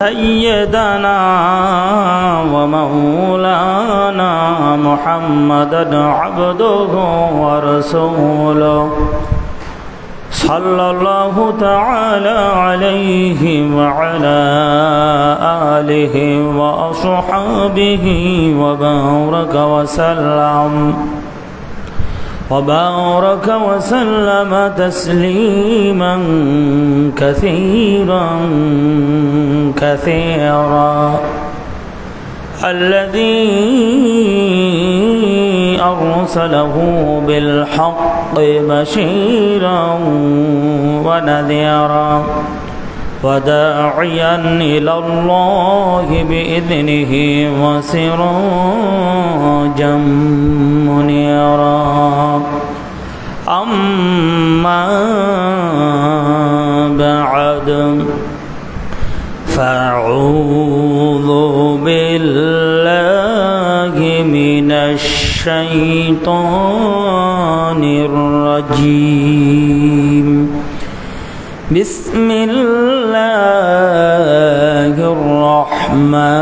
سيدنا ومولانا محمدا عبده ورسوله صلى الله تعالى عليه وعلى آله وأصحابه وبارك وسلم تسليما كثيرا الذي أرسله بالحق بشيرا ونذيرا وداعيا إلى الله بإذنه وسراجا منيرا أما بعد فأعوذ بالله من الشيطان الرجيم بسم الله الرحمن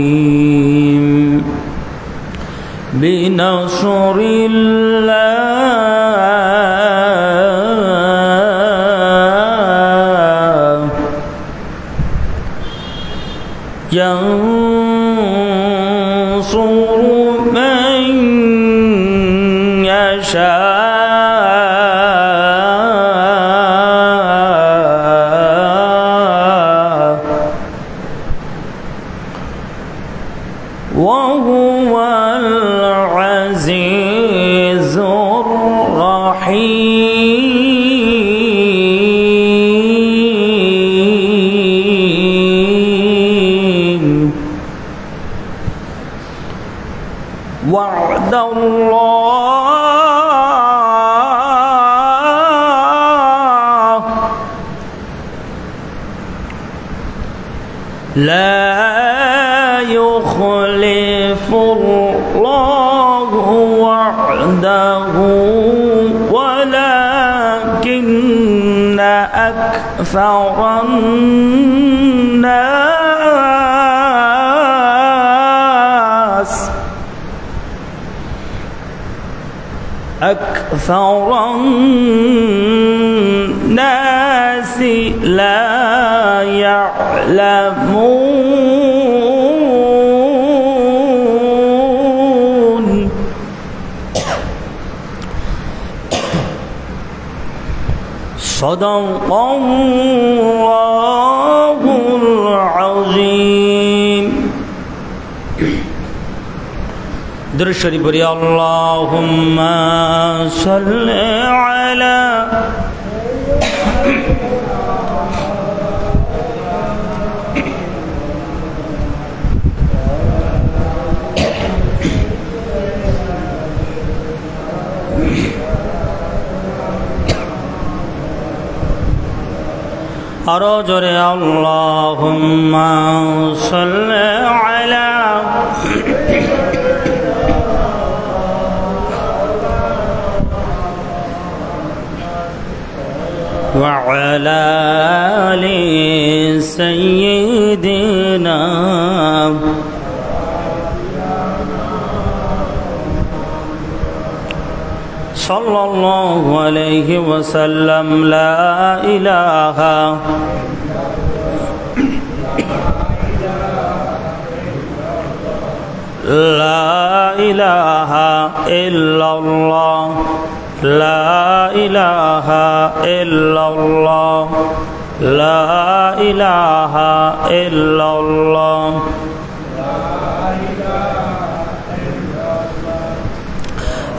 الرحيم بنصر الله ينصر من يشاء وهو العزيز الرحيم وعد الله لا يخلف الله وعده ولكن أكثر الناس لا يعلمون صدق الله العظيم درود شریف پڑھیے اللهم صل على আরো জোরে اللهم صل على وعلى آل سيدنا صلى الله عليه وسلم لا إله إلا الله لا إله إلا الله لا إله إلا الله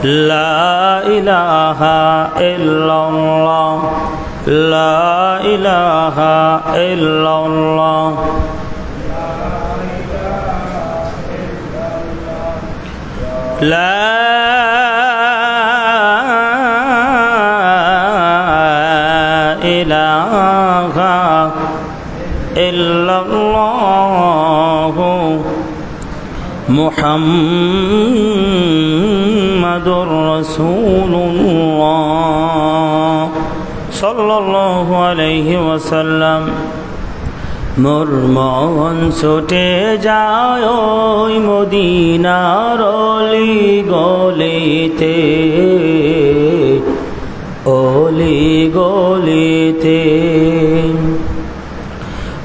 لا إله إلا الله لا إله إلا الله لا إله إلا الله محمد رسول الله সাল্লাল্লাহু আলাইহি ওয়াসাল্লাম। মোর মন ছুটে যায় ওই মদিনার অলি গলিতে, অলি গলিতে।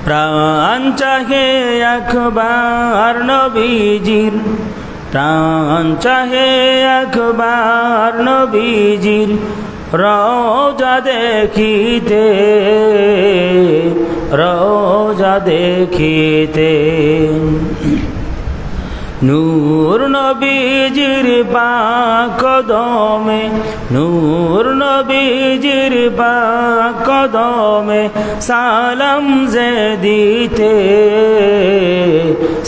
প্রাণ চাহে একবার নবীজির, প্রাণ চাহে একবার নবীজির রওজা দেখিতে, রওজা দেখিতে। নূর নবীজির পাক কদমে, নূর নবীজির পাক কদমে সালাম যে দিতে,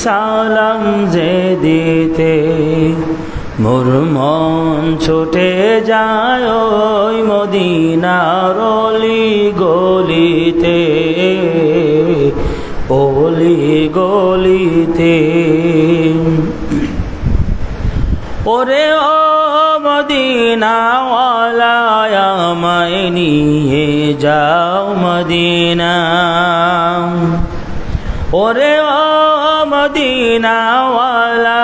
সালাম যে দিতে। মোর মন ছুটে যায় ওই মদিনার অলি গলিতে, অলি গলিতে। ওরে ও মদিনাওয়ালা আমায় নিয়ে যাও মদিনা, ওরে ও মদিনাওয়ালা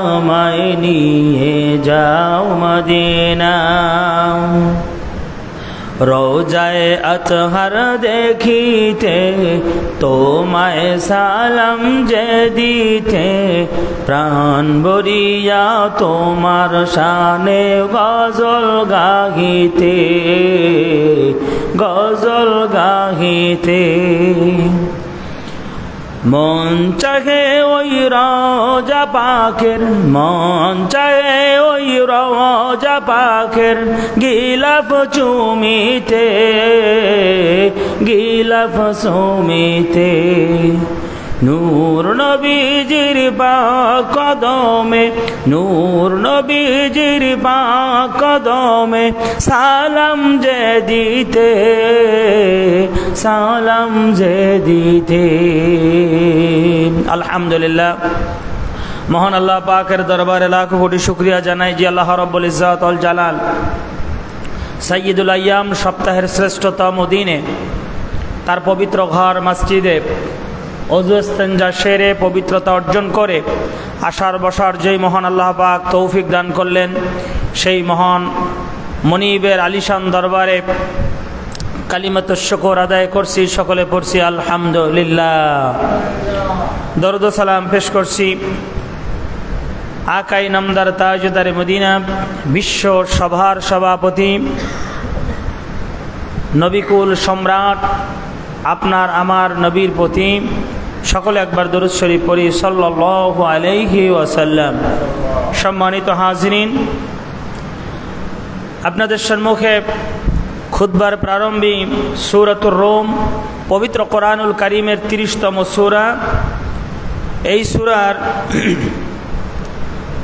আমায় নিয়ে যাও মদিনা। রোজায়ে আতহার দেখিতে তোমায় সালাম যে দিতে, প্রাণ ভরিয়া তোমার শানে গজল গাহিতে, গজল গাহিতে। মন চাহে ওই রওজা পাকের, মন চাহে ওই রওজা পাকের গিলাফ চুমিতে, গিলাফ চুমিতে। নূর নবীজির পাক কদমে, নূর নবীজির পাক কদমে সালাম যে দিতে, সালাম যে দিতে। আলহামদুলিল্লাহ, মহান আল্লাহ পাকের দরবারে লাখ কোটি শুকরিয়া জানাই যে আল্লাহ রাব্বুল ইজ্জত ওয়াল জালাল সাইয়্যিদুল আইয়াম সপ্তাহের শ্রেষ্ঠতম দিনে তার পবিত্র ঘর মসজিদে অজু ইস্তেঞ্জা সেরে পবিত্রতা অর্জন করে আসার বসার যেই মহান আল্লাহ পাক তৌফিক দান করলেন, সেই মহান মনিবের আলিশান দরবারে কালিমাতুশ শুকর আদায় করছি। সকলে পড়ছি আলহামদুলিল্লাহ। দরুদ ও সালাম পেশ করছি আকাই নামদার তাজদারে মদিনা, বিশ্ব সভার সভাপতি, নবিকুল সম্রাট আপনার আমার নবীর প্রতি। সকলে একবার দরুদ শরীফ পড়ি সাল্লাল্লাহু আলাইহি ওয়াসাল্লাম। সম্মানিত হাজিরিন, আপনাদের সম্মুখে খুতবার প্রারম্ভে সূরাতুর রুম, পবিত্র কোরআনুল কারীমের 30তম সূরা। এই সূরার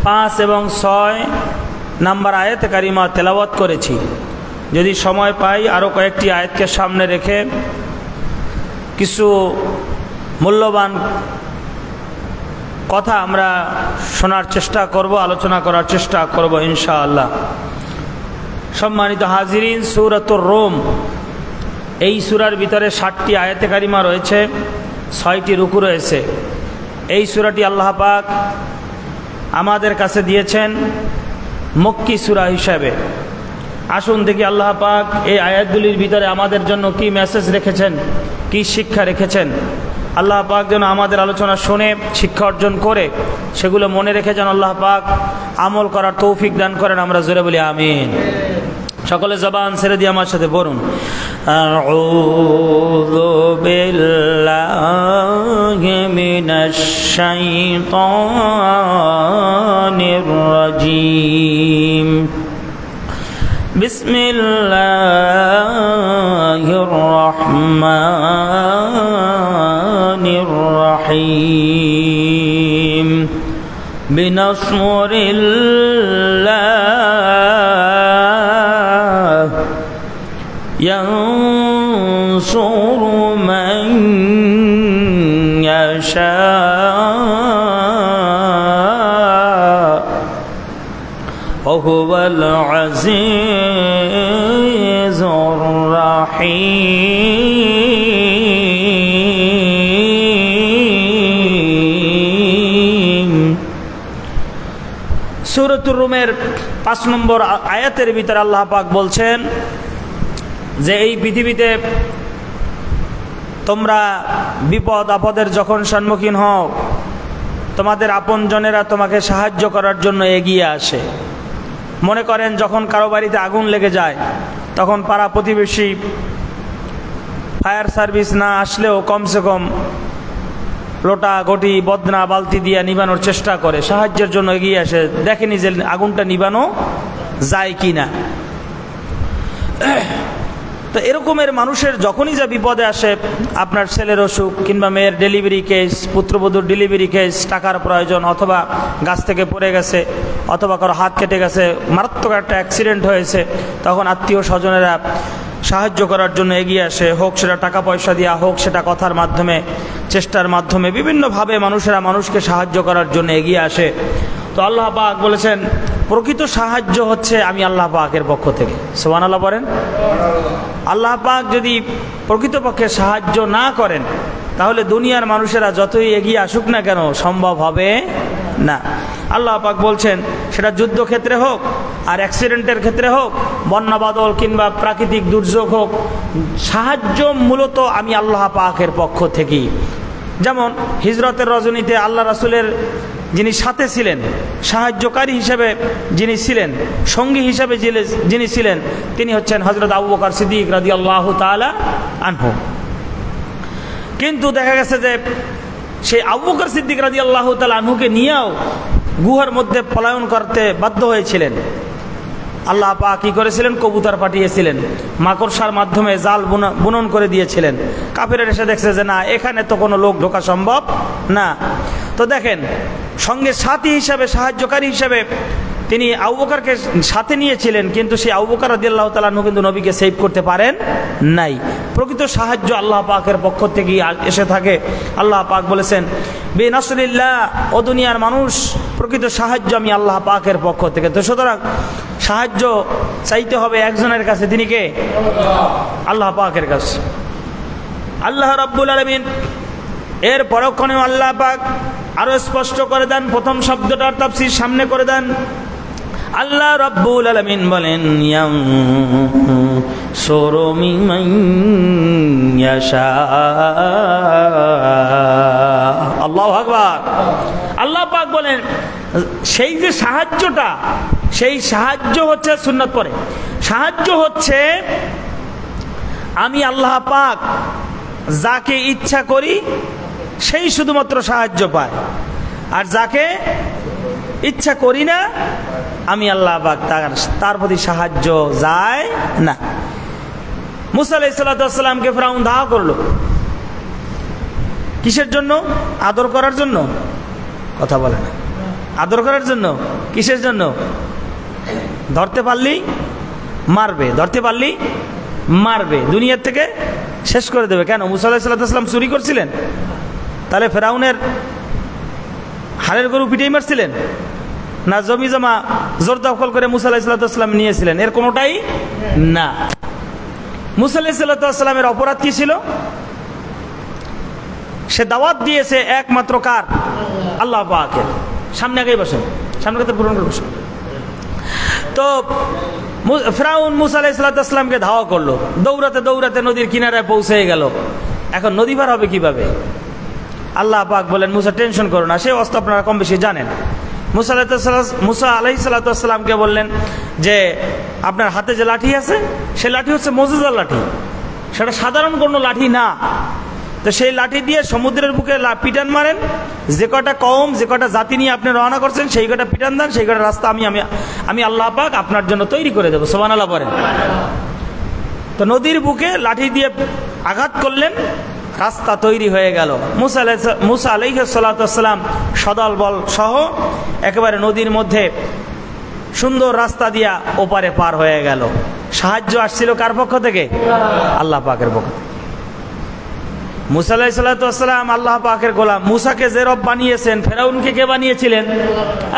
5 এবং 6 নাম্বার আয়াতে কারিমা তেলাওয়াত করেছি। যদি সময় পাই আরও কয়েকটি আয়াতকে সামনে রেখে কিছু মূল্যবান কথা আমরা শোনার চেষ্টা করব, আলোচনা করার চেষ্টা করব ইনশাআল্লাহ। সম্মানিত হাজিরিন, সূরাতুর রুম, এই সূরার ভিতরে 60টি আয়াতে কারিমা রয়েছে, 6টি রুকু রয়েছে। এই সূরাটি আল্লাহ পাক আমাদের কাছে দিয়েছেন মক্কি সূরা হিসাবে। আসুন দেখি আল্লাহ পাক এই আয়াতগুলির ভিতরে আমাদের জন্য কি মেসেজ রেখেছেন, কি শিক্ষা রেখেছেন। আল্লাহ পাক যেন আমাদের আলোচনা শুনে শিক্ষা অর্জন করে সেগুলো মনে রেখে যেন আল্লাহ পাক আমল করার তৌফিক দান করেন। আমরা জোরে বলি আমিন। সকলে জবান ছেড়ে দিয়ে আমার সাথে পড়ুন, আউযু বিল্লাহি মিনাশ শাইতানির রাজীম। বিসমিল্লাহির রহমানির রহিম। বিনাসরিল্লাহ ইয়ানসুরু মান ইয়াশা ওয়া হুয়াল আজিজুর রাহিম। রহিম। সূরাতুর রুমের 5 নম্বর আয়াতের ভিতরে আল্লাহ পাক বলছেন যে এই পৃথিবীতে তোমরা বিপদ আপদের যখন সম্মুখীন হও, তোমাদের আপনজনেরা তোমাকে সাহায্য করার জন্য এগিয়ে আসে। মনে করেন যখন কারো বাড়িতে আগুন লেগে যায়, তখন পাড়া প্রতিবেশী ফায়ার সার্ভিস না আসলেও কমসে কম লোটা ঘটি বদনা বালতি দিয়ে নিবানোর চেষ্টা করে, সাহায্যের জন্য এগিয়ে আসে, দেখেনি যে আগুনটা নিবানো যায় কি না। তো এরকমের মানুষের যখনই যা বিপদে আসে, আপনার ছেলের অসুখ কিংবা মেয়ের ডেলিভারি কেস, পুত্রবধূর ডেলিভারি কেস, টাকার প্রয়োজন, অথবা গাছ থেকে পড়ে গেছে, অথবা কারো হাত কেটে গেছে, মারাত্মক একটা অ্যাক্সিডেন্ট হয়েছে, তখন আত্মীয় স্বজনেরা সাহায্য করার জন্য এগিয়ে আসে। হোক সেটা টাকা পয়সা দেওয়া, হোক সেটা কথার মাধ্যমে, চেষ্টার মাধ্যমে, বিভিন্নভাবে মানুষেরা মানুষকে সাহায্য করার জন্য এগিয়ে আসে। তো আল্লাহ পাক বলেছেন প্রকৃত সাহায্য হচ্ছে আমি আল্লাহ পাকের পক্ষ থেকে। সুবহানাল্লাহ বলেন। আল্লাহ পাক যদি প্রকৃতপক্ষে সাহায্য না করেন, তাহলে দুনিয়ার মানুষেরা যতই এগিয়ে আসুক না কেন সম্ভব হবে না। আল্লাহ পাক বলছেন সেটা যুদ্ধক্ষেত্রে হোক আর অ্যাক্সিডেন্টের ক্ষেত্রে হোক, বন্যা বাদল কিংবা প্রাকৃতিক দুর্যোগ হোক, সাহায্য মূলত আমি আল্লাহ পাকের পক্ষ থেকেই। যেমন হিজরতের রজনীতে আল্লাহ রাসূলের যিনি সাথে ছিলেন, সাহায্যকারী হিসেবে যিনি ছিলেন, সঙ্গী হিসেবে যিনি ছিলেন, তিনি হচ্ছেন হযরত আবু বকর সিদ্দিক রাদিয়াল্লাহু তাআলা আনহু। কিন্তু দেখা গেছে যে সেই আবু বকর সিদ্দিক রাদিয়াল্লাহু তাআলা আনহুকে নিয়েও গুহার মধ্যে পলায়ন করতে বাধ্য হয়েছিলেন। আল্লাহ পাক কি করেছিলেন? কবুতর পাঠিয়েছিলেন, মাকড়সার মাধ্যমে জাল বুনন করে দিয়েছিলেন। কাফেরের এসে দেখছে যে না, এখানে তো কোনো লোক ঢোকা সম্ভব না। তো দেখেন, সঙ্গে সাথী হিসাবে, সাহায্যকারী হিসাবে তিনি আবু বকরকে সাথে নিয়েছিলেন, কিন্তু সেই আবু বকর রাদিয়াল্লাহু তাআলা আনহু কিন্তু নবীকে সেভ করতে পারেন নাই। প্রকৃত সাহায্য আল্লাহ পাকের পক্ষ থেকেই এসে থাকে। আল্লাহ পাক বলেছেন বিনাসরিল্লাহ, ও দুনিয়ার মানুষ, প্রকৃত সাহায্য আমি আল্লাহ পাকের পক্ষ থেকে। তো সুতরাং সাহায্য চাইতে হবে একজনের কাছে, তিনি কে? আল্লাহ পাকের কাছে। আল্লাহ রাব্বুল আলামিন এর পরক্ষণে আল্লাহ পাক আরো স্পষ্ট করে দেন, প্রথম শব্দটার তাফসীর সামনে করে দেন। আল্লাহ রাব্বুল আলামিন বলেন ইয়ানসুরু মিমান ইয়াশা। আল্লাহু আকবার। আল্লাহ পাক বলেন সেই যে সাহায্যটা, সেই সাহায্য হচ্ছে সুন্নাত পরে, সাহায্য হচ্ছে আমি আল্লাহ পাক যাকে ইচ্ছা করি সেই শুধুমাত্র সাহায্য পায়, আর যাকে ইচ্ছা করি না আমি আল্লাহ পাক তার প্রতি সাহায্য যায় না। মুসা আলাইহিস সালামকে ফিরআউন দাওয়া করলো, কিসের জন্য? আদর করার জন্য? কথা বলে না। আদর করার জন্য? কিসের জন্য? ধরতে পারলেই মারবে, ধরতে পারলেই মারবে, দুনিয়ার থেকে শেষ করে দেবে। কেন? মুসা আলাইহিস সালাম চুরি করছিলেন? তাহলে ফেরাউনের হাড়ের গরু পিটিয়ে মারছিলেন? না জমি জমা জোর দখল করে মুসা আলাইহিস সালাম নিয়েছিলেন? এর কোনোটাই না। মুসা আলাইহিস সালামের অপরাধ কি ছিল? সে দাওয়াত দিয়েছে একমাত্র কার? আল্লাহ পাকের। সামনে আগেই বসেন, সামনে কথা পূরণ করে বসেন। তো ফিরআউন মুসা আলাইহিস সালামকে ধাওয়া করলো, দৌড়াতে দৌড়াতে নদীর কিনারায় পৌঁছে গেল। এখন নদী পার হবে কিভাবে? আল্লাহ পাক বলেন মুসা টেনশন করো না, সে অস্ত্র আপনারা কম বেশি জানেন। মুসা আলাইহিস সালামকে বললেন যে আপনার হাতে যে লাঠি আছে, সে লাঠি হচ্ছে মুজিজার লাঠি, সেটা সাধারণ কোনো লাঠি না। তো সেই লাঠি দিয়ে সমুদ্রের বুকে পিটান মারেন, যে কটা কওম, যে কটা জাতি নিয়ে আপনি রওনা করছেন সেই কটা পিটান দেন, সেই কটা রাস্তা আমি আল্লাহ পাক আপনার জন্য তৈরি করে দেবো। সুবহানাল্লাহ বলেন। তো নদীর বুকে লাঠি দিয়ে আঘাত করলেন, রাস্তা তৈরি হয়ে গেল। মুসা আলাইহিস সালাম সদল বল সহ একেবারে নদীর মধ্যে সুন্দর রাস্তা দিয়া ওপারে পার হয়ে গেল। সাহায্য আসছিল কার পক্ষ থেকে? আল্লাহ পাকের পক্ষ থেকে। মুসা আলাইহিস সালাম আল্লাহ পাকের গোলাম। মুসাকে যে রব বানিয়েছেন, ফেরাউনকে কে বানিয়েছিলেন?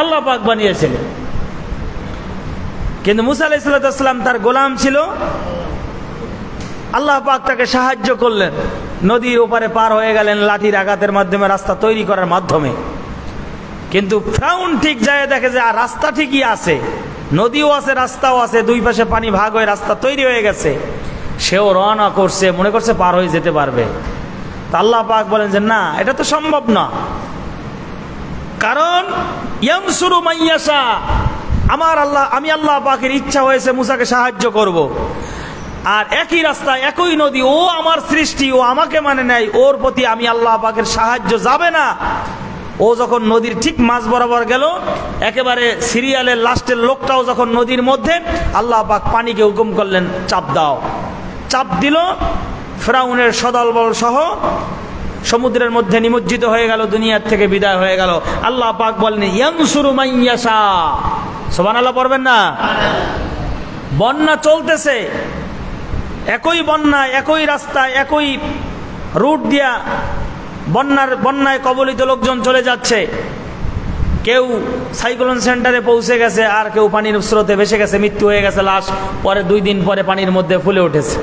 আল্লাহ পাক বানিয়েছিলেন। কিন্তু মুসা আলাইহিস সালাম তার গোলাম ছিল আল্লাহ পাক তাকে সাহায্য করলেন, নদীর ওপারে পার হয়ে গেলেন লাঠির আঘাতের মাধ্যমে, রাস্তা তৈরি করার মাধ্যমে। কিন্তু ফিরআউন ঠিক যায় দেখে যে আর রাস্তা ঠিকই আছে, নদীও আছে রাস্তাও আছে, দুই পাশে পানি ভাগ হয়ে রাস্তা তৈরি হয়ে গেছে। সেও রওনা করছে, মনে করছে পার হয়ে যেতে পারবে। তা আল্লাহ পাক বলেন যে না, এটা তো সম্ভব না, কারণ ইয়ানসুরু মাইয়াশা, আমি আল্লাহ পাকের ইচ্ছা হয়েছে মুসাকে সাহায্য করব। আর একই রাস্তা একই নদী, ও আমার সৃষ্টি, ও আমাকে মানে নেয়, ওর প্রতি আমি আল্লাহ পাকের সাহায্য যাবে না। ও যখন নদীর ঠিক মাঝ বরাবর গেল, একেবারে সিরিয়ালের লাস্টের লোকটাও যখন নদীর মধ্যে, আল্লাহ পাক পানিকে হুকুম করলেন চাপ দাও। চাপ দিল, ফিরআউনের সদলবল সহ সমুদ্রের মধ্যে নিমজ্জিত হয়ে গেল, দুনিয়ার থেকে বিদায় হয়ে গেল। আল্লাহ পাক বলেন ইয়ানসুরু মাইয়াশা, সুবহানাল্লাহ পড়বেন না? বন্যা চলতেছে, একই বন্যা একই রাস্তা একই রুট দিয়া বন্যায় কবলিত লোকজন চলে যাচ্ছে। কেউ সাইক্লোন সেন্টারে পৌঁছে গেছে, আর কেউ পানির স্রোতে ভেসে গেছে, মৃত্যু হয়ে গেছে লাশ, পরে 2 দিন পরে পানির মধ্যে ফুলে উঠেছে।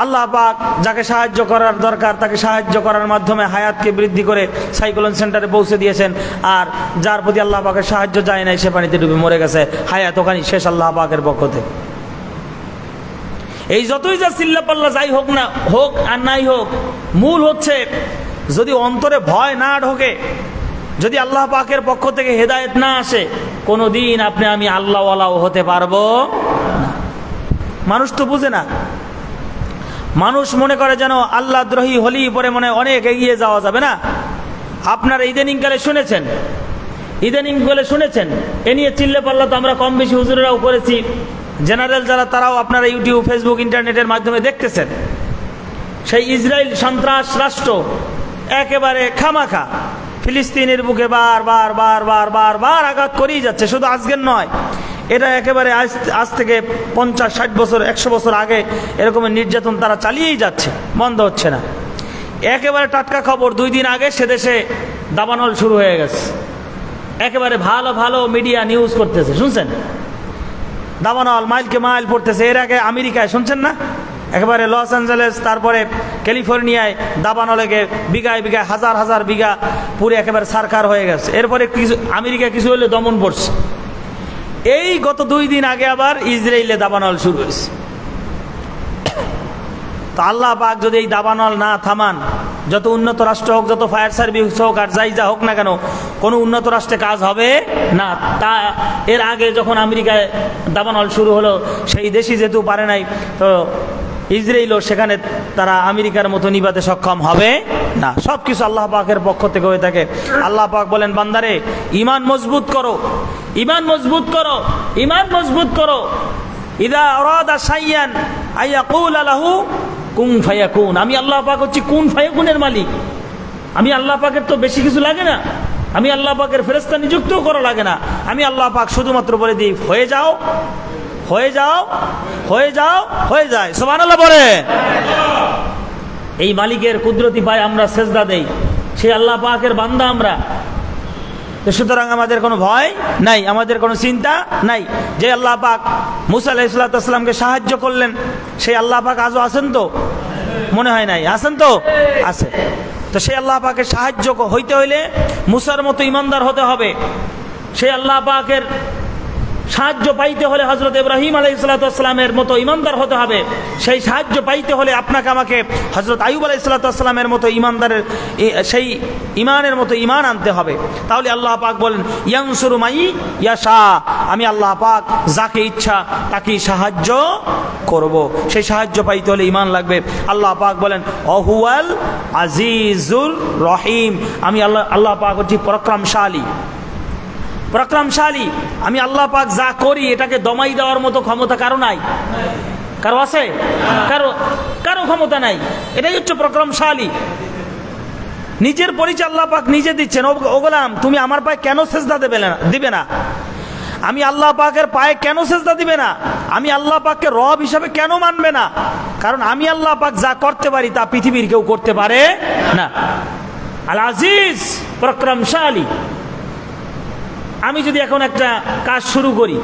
আল্লাহ পাক যাকে সাহায্য করার দরকার তাকে সাহায্য করার মাধ্যমে হায়াতকে বৃদ্ধি করে সাইক্লোন সেন্টারে পৌঁছে দিয়েছেন, আর যার প্রতি আল্লাহ পাকের সাহায্য যায় নাই সে পানিতে ডুবে মরে গেছে, হায়াত ওখানে শেষ আল্লাহ পাকের পক্ষ থেকে। এই যতই যা চিল্লাপাল্লা যাই হোক না হোক আর নাই হোক, মূল হচ্ছে যদি অন্তরে ভয় না ঢোকে, যদি আল্লাহ পাকের পক্ষ থেকে হেদায়েত না আসে, কোনোদিন আমি আল্লাহওয়ালাও হতে পারবো না। মানুষ তো বুঝে না, মানুষ মনে করে যেন আল্লাহ দ্রোহী হলেই পরে মনে অনেক এগিয়ে যাওয়া যাবে না। আপনারা ইদানিংকালে শুনেছেন এ নিয়ে চিল্লাপাল্লা তো আমরা কম বেশি হুজুরেরাও করেছি, জেনারেল যারা তারাও আপনারা ইউটিউব ফেসবুক ইন্টারনেটের মাধ্যমে দেখতেছেন। সেই ইসরায়েল সন্ত্রাস রাষ্ট্র একেবারে খামাখা ফিলিস্তিনের বুকে বার আঘাত করেই যাচ্ছে। শুধু আজকের নয়, এটা একেবারে আজ থেকে 50-60 বছর 100 বছর আগে এরকমের নির্যাতন তারা চালিয়েই যাচ্ছে, বন্ধ হচ্ছে না। একেবারে টাটকা খবর, 2 দিন আগে সে দেশে দাবানল শুরু হয়ে গেছে। একেবারে ভালো ভালো মিডিয়া নিউজ করতেছে, শুনছেন? দাবানল মাইলকে মাইল পড়তেছে। এর আগে আমেরিকায় শুনছেন না, একেবারে লস অ্যাঞ্জেলেস, তারপরে ক্যালিফোর্নিয়ায় দাবানলেকে বিঘায় বিঘায় হাজার হাজার বিঘা পুরো একেবারে সারকার হয়ে গেছে। এরপরে আমেরিকা কিছু হলে দমন পড়ছে। এই গত 2 দিন আগে আবার ইসরায়েলে দাবানল শুরু হয়েছে। তো আল্লাহ পাক যদি এই দাবানল না থামান, যত উন্নত রাষ্ট্র হোক, যত ফায়ার সার্ভিস হোক, আর যাই যা হোক না কেন, কোনো উন্নত রাষ্ট্রে কাজ হবে না। তা এর আগে যখন আমেরিকায় দাবানল শুরু হলো, সেই দেশই যেহেতু পারে নাই, তো ইসরায়েলও সেখানে তারা আমেরিকার মতো নিবাতে সক্ষম হবে না। সব কিছু আল্লাহ পাকের পক্ষ থেকে হয়ে থাকে। আল্লাহ পাক বলেন, বান্দারে ঈমান মজবুত করো, ঈমান মজবুত করো, ঈমান মজবুত করো। ইদা আরাদা শাইয়ান আইয়াকুলা লাহু কুন ফায়াকুন। আমি আল্লাহ পাক হচ্ছি কুন ফায়াকুনের মালিক। আমি আল্লাহ পাকের তো বেশি কিছু লাগে না, আমি আল্লাহ পাকের ফেরেশতা নিযুক্তও করা লাগে না। আমি আল্লাহ পাক শুধুমাত্র বলে দিই হয়ে যাও, হয়ে যাও, হয়ে যাও, হয়ে যায়। সুবহানাল্লাহ বলে। এই মালিকের কুদরতি পায়ে আমরা সেজদা দেই, সেই আল্লাহ পাকের বান্দা আমরা। সুতরাং আমাদের কোনো ভয় নাই, আমাদের কোনো চিন্তা নাই। যে আল্লাহ পাক মুসা আলাইহিস সালামকে সাহায্য করলেন, সেই আল্লাহ পাক আজও আছেন তো? মনে হয় নাই, আছেন তো? আছে। তো সেই আল্লাহ পাকের সাহায্য হইতে হইলে মুসার মতো ইমানদার হতে হবে। সেই আল্লাহ পাকের সাহায্য পাইতে হলে হযরত ইব্রাহিম আলাইহিস সালামের মতো ইমানদার হতে হবে। সেই সাহায্য পাইতে হলে আপনাকে আমাকে হযরত আইয়ুব আলাইহিস সালামের মতো ইমানদারের সেই ইমানের মতো ইমান আনতে হবে। তাহলে আল্লাহ পাক বলেন ইয়ানসুরু মাই ইয়াশা, আমি আল্লাহ পাক যাকে ইচ্ছা তাকে সাহায্য করব। সেই সাহায্য পাইতে হলে ইমান লাগবে। আল্লাহ পাক বলেন ওহুয়াল আজিজুর রহিম, আমি আল্লাহ পাক হচ্ছি পরাক্রমশালী, পরাক্রমশালী। আমি আল্লাহ পাক যা করি এটাকে দমাই দেওয়ার মতো ক্ষমতা কারো নাই। কারো আছে? কারো ক্ষমতা নাই। এটাই হচ্ছে পরাক্রমশালী। নিজের পরিচয় আল্লাহ পাক নিজে দিচ্ছেন। ও গোলাম, তুমি আমার পায়ে কেন সেজদা দিবে না? আমি আল্লাহ পাকের পায়ে কেন সেজদা দিবে না? আমি আল্লাহ পাককে রব হিসাবে কেন মানবে না? কারণ আমি আল্লাহ পাক যা করতে পারি তা পৃথিবীর কেউ করতে পারে না। আল আজিজ, পরাক্রমশালী। আমি যদি এখন একটা কাজ শুরু করি,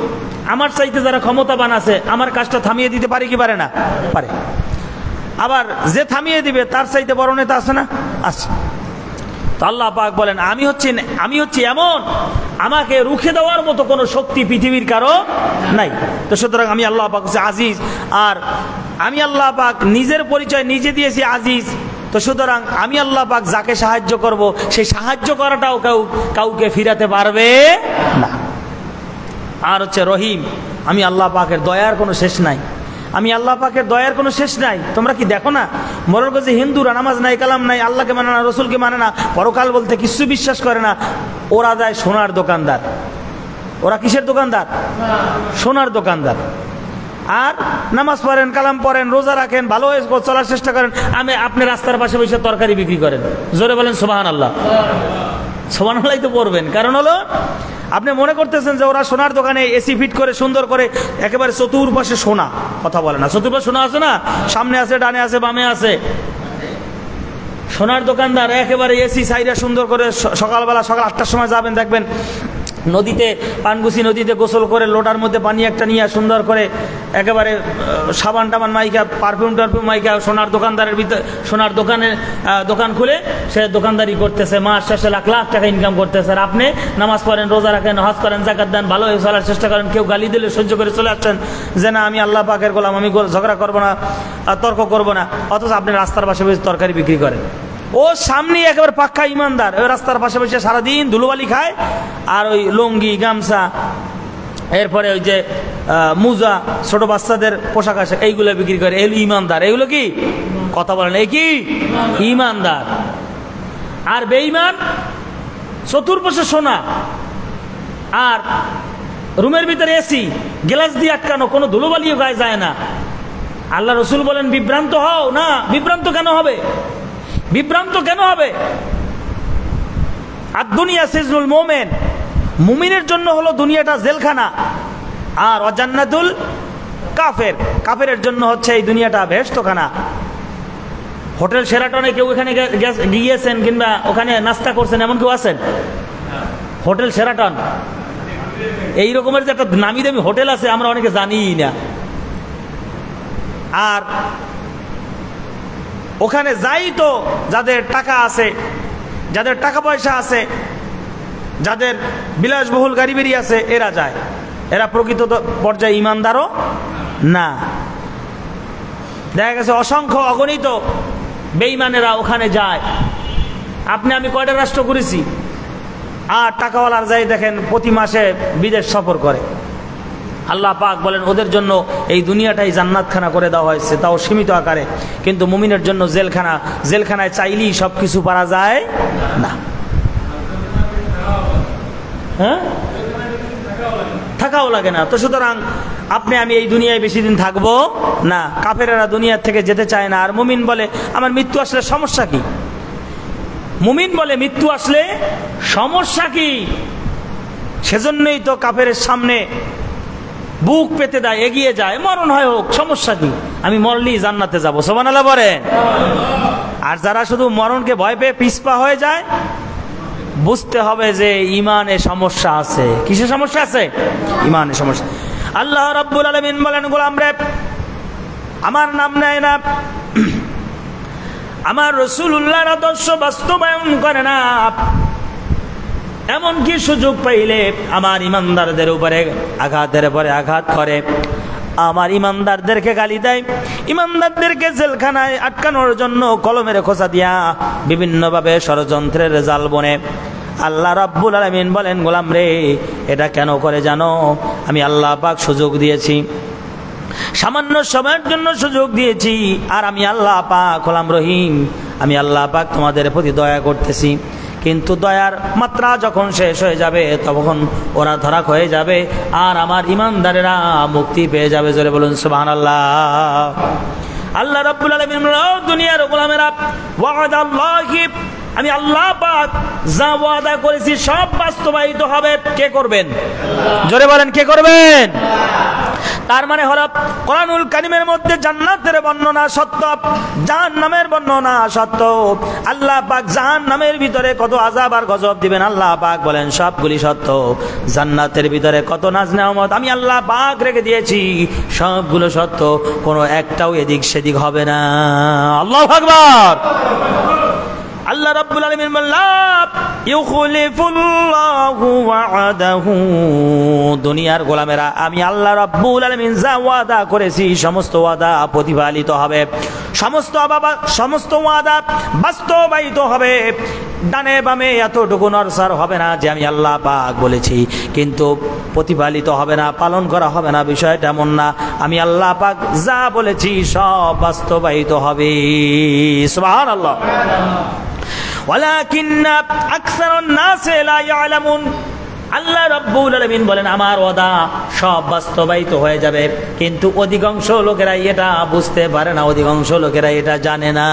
আমার চাইতে যারা ক্ষমতাবান আছে আমার কাজটা থামিয়ে দিতে পারে কি পারে না? পারে। আবার যে থামিয়ে দিবে তার চাইতে বড় নেতা আছে না? আছে। তো আল্লাহ পাক বলেন আমি হচ্ছি এমন, আমাকে রুখে দেওয়ার মতো কোনো শক্তি পৃথিবীর কারো নাই। তো সুতরাং আমি আল্লাহ পাক হচ্ছে আজিজ, আর আমি আল্লাহ পাক নিজের পরিচয় নিজে দিয়েছি আজিজ। তো সুতরাং আমি আল্লাহ পাক যাকে সাহায্য করব সেই সাহায্য করাটাও কাউকে ফিরাতে পারবে না। আর হচ্ছে রহিম, আমি আল্লাহ পাকের দয়ার কোনো শেষ নাই। আমি আল্লাহ পাকের দয়ার কোনো শেষ নাই। তোমরা কি দেখো না মরলগঞ্জে হিন্দুরা নামাজ নাই, কালাম নাই, আল্লাহকে মানে না, রসুলকে মানে না, পরকাল বলতে কিছু বিশ্বাস করে না। ওরা যায় সোনার দোকানদার। ওরা কিসের দোকানদার? সোনার দোকানদার। আর নামাজ পড়েন, কালাম পড়েন, রোজা রাখেন, ভালো চলার চেষ্টা করেন। আপনি রাস্তার পাশে বসে তরকারি বিক্রি করেন, জোরে বলেন সুবহানাল্লাহ। সুবহানাল্লাহ তো পড়বেন, কারণ হলো আপনি মনে করতেছেন যে ওরা সোনার দোকানে এসি ফিট করে সুন্দর করে একেবারে চতুর্পাশে সোনা। কথা বলে না, চতুর্পাশে সোনা আছে না, সামনে আছে, ডানে আছে, বামে আছে। সোনার দোকানদার একেবারে এসি সাইডে সুন্দর করে সকালবেলা সকাল 8টার সময় যাবেন, দেখবেন নদীতে পানগুছি নদীতে গোসল করে লোটার মধ্যে পানি একটা নিয়ে সুন্দর করে একেবারে সাবান টাবান মাইকা, পারফিউম টারফিউম মাইকা সোনার দোকানদারের ভিতরে, সোনার দোকান খুলে সে দোকানদারি করতেছে, মাস শেষে লাখ লাখ টাকা ইনকাম করতেছে। আর আপনি নামাজ পড়েন, রোজা রাখেন, হজ করেন, যাকাত দেন, ভালো হয়ে চলার চেষ্টা করেন, কেউ গালি দিলে সহ্য করে চলে আসছেন যে না আমি আল্লাহ পাকের গোলাম, আমি ঝগড়া করবো না, তর্ক করবো না। অথচ আপনি রাস্তার পাশে বসে তরকারি বিক্রি করেন। ও সামনে একেবারে পাক্কা ইমানদার, ওই রাস্তার পাশে বসে সারাদিন ধুলোবালি খায়, আর ওই লুঙ্গি গামছা, এরপরে ওই যে মুজা, ছোট বাচ্চাদের পোশাক আশাক এইগুলো বিক্রি করে। এগুলো ইমানদার। এগুলো কি কথা বলেন? এই কি ইমানদার? আর বেঈমান চতুর্পাশে সোনা, আর রুমের ভিতরে এসি, গ্লাস দিয়ে আটকানো, কোনো ধুলোবালিও গায়ে যায় না। আল্লাহ রসুল বলেন বিভ্রান্ত হও না। বিভ্রান্ত কেন হবে? বিভ্রান্ত কেন হবে? আর দুনিয়া সিজনুল মুমিন, মুমিনের জন্য হলো দুনিয়াটা জেলখানা, আর অজান্নাতুল কাফের, কাফেরের জন্য হচ্ছে এই দুনিয়াটা বেহেশতখানা। হোটেল শেরাটনে কেউ এখানে গিয়েছেন কিংবা ওখানে নাস্তা করছেন এমন কেউ আছেন? হোটেল শেরাটন এই রকমের যে একটা নামি দামি হোটেল আছে আমরা অনেকে জানিই না। আর ওখানে যাই তো যাদের টাকা আছে, যাদের টাকা পয়সা আছে, যাদের বিলাসবহুল গাড়ি বেরি আছে, এরা যায়। এরা প্রকৃত পর্যায়ে ইমানদারও না। দেখা গেছে অসংখ্য অগণিত বেঈমানেরা ওখানে যায়। আপনি আমি কয়টা রাষ্ট্র করেছি, আর টাকাওয়ালার যাই দেখেন প্রতি মাসে বিদেশ সফর করে। আল্লাহ পাক বলেন ওদের জন্য এই দুনিয়াটাই জান্নাতখানা করে দেওয়া হয়েছে, তাও সীমিত আকারে। কিন্তু মুমিনের জন্য জেলখানা। জেলখানায় চাইলেই সব কিছু পারা যায় না। হ্যাঁ, থাকাও লাগে না। তো সুতরাং আপনি আমি এই দুনিয়ায় বেশি দিন থাকবো না। কাফেরেরা দুনিয়ার থেকে যেতে চায় না। আর মুমিন বলে আমার মৃত্যু আসলে সমস্যা কি? মুমিন বলে মৃত্যু আসলে সমস্যা কি? সেজন্যই তো কাফের সামনে বুক পেতে দেয়, এগিয়ে যায়, মরণ হয় হোক, সমস্যা কি, আমি মরলেই জান্নাতে যাবো। সুবহানাল্লাহ বলেন। আর যারা শুধু মরণকে ভয় পেয়ে পিছপা হয়ে যায়, বুঝতে হবে যে ইমানে সমস্যা আছে। কিসের সমস্যা আছে? ইমানে সমস্যা। আল্লাহ রাব্বুল আলামিন বলেন গোলাম রে, আমার নাম নেয় না, আমার রাসূলুল্লাহর আদর্শ বাস্তবায়ন করে না, এমনকি সুযোগ পাইলে আমার ইমানদারদের উপরে আঘাতের পরে আঘাত করে, আমার ইমানদারদেরকে গালি দেয়, ইমানদারদেরকে জেলখানায় আটকানোর জন্য কলমের খোঁচা দিয়া বিভিন্নভাবে ষড়যন্ত্রের জাল বনে। আল্লাহ রাব্বুল আলামিন বলেন গোলাম রে, এটা কেন করে জানো? আমি আল্লাহ পাক সুযোগ দিয়েছি, সামান্য সময়ের জন্য সুযোগ দিয়েছি। আর আমি আল্লাহ পাক হলাম রহিম, আমি আল্লাহ পাক তোমাদের প্রতি দয়া করতেছি। কিন্তু দয়ার মাত্রা যখন শেষ হয়ে যাবে তখন ওরা ধরা হয়ে যাবে, আর আমার ইমানদারেরা মুক্তি পেয়ে যাবে। জোরে বলুন সুবহানাল্লাহ। আল্লাহ রাব্বুল আলামিন দুনিয়ার গোলামেরা, ওয়াদাল্লাহি, আমি আল্লাহ পাক যা ওয়াদা করেছি সব বাস্তবায়িত হবে। কে করবেন? জোরে বলেন কে করবেন? তার মানে হলো কোরআনুল কারীমের মধ্যে জান্নাতের বর্ণনা সত্য, জাহান্নামের বর্ণনা সত্য। আল্লাহ পাক জাহান্নামের ভিতরে কত আযাব আর গজব দিবেন আল্লাহ পাক বলেন সবগুলি সত্য। জান্নাতের ভিতরে কত নাজ নেয়ামত আমি আল্লাহ পাক রেখে দিয়েছি, সবগুলো সত্য, কোনো একটাও এদিক সেদিক হবে না। আল্লাহু আকবার। আল্লাহ রাব্বুল আলামিন বললেন ইউখলিফুল্লাহু ওয়া'দাহু, দুনিয়ার গোলামেরা আমি আল্লাহ রাব্বুল আলামিন যা ওয়াদা করেছি সমস্ত ওয়াদা প্রতিপালিত হবে, সমস্ত ওয়াদা বাস্তবায়িত হবে। ডানে বামে এতটুকু নড়চড় হবে না যে আমি আল্লাহ পাক বলেছি কিন্তু প্রতিপালিত হবে না, পালন করা হবে না, বিষয়টা এমন না। আমি আল্লাহ পাক যা বলেছি সব বাস্তবায়িত হবে। সুবহানাল্লাহ। ওয়ালাকিন্না আকসারুন নাসি লা ইয়ালামুন, আল্লাহ রাব্বুল আলামিন বলেন আমার ওয়াদা সব বাস্তবায়িত হয়ে যাবে কিন্তু অধিকাংশ লোকেরা এটা বুঝতে পারে না, অধিকাংশ লোকেরা এটা জানে না,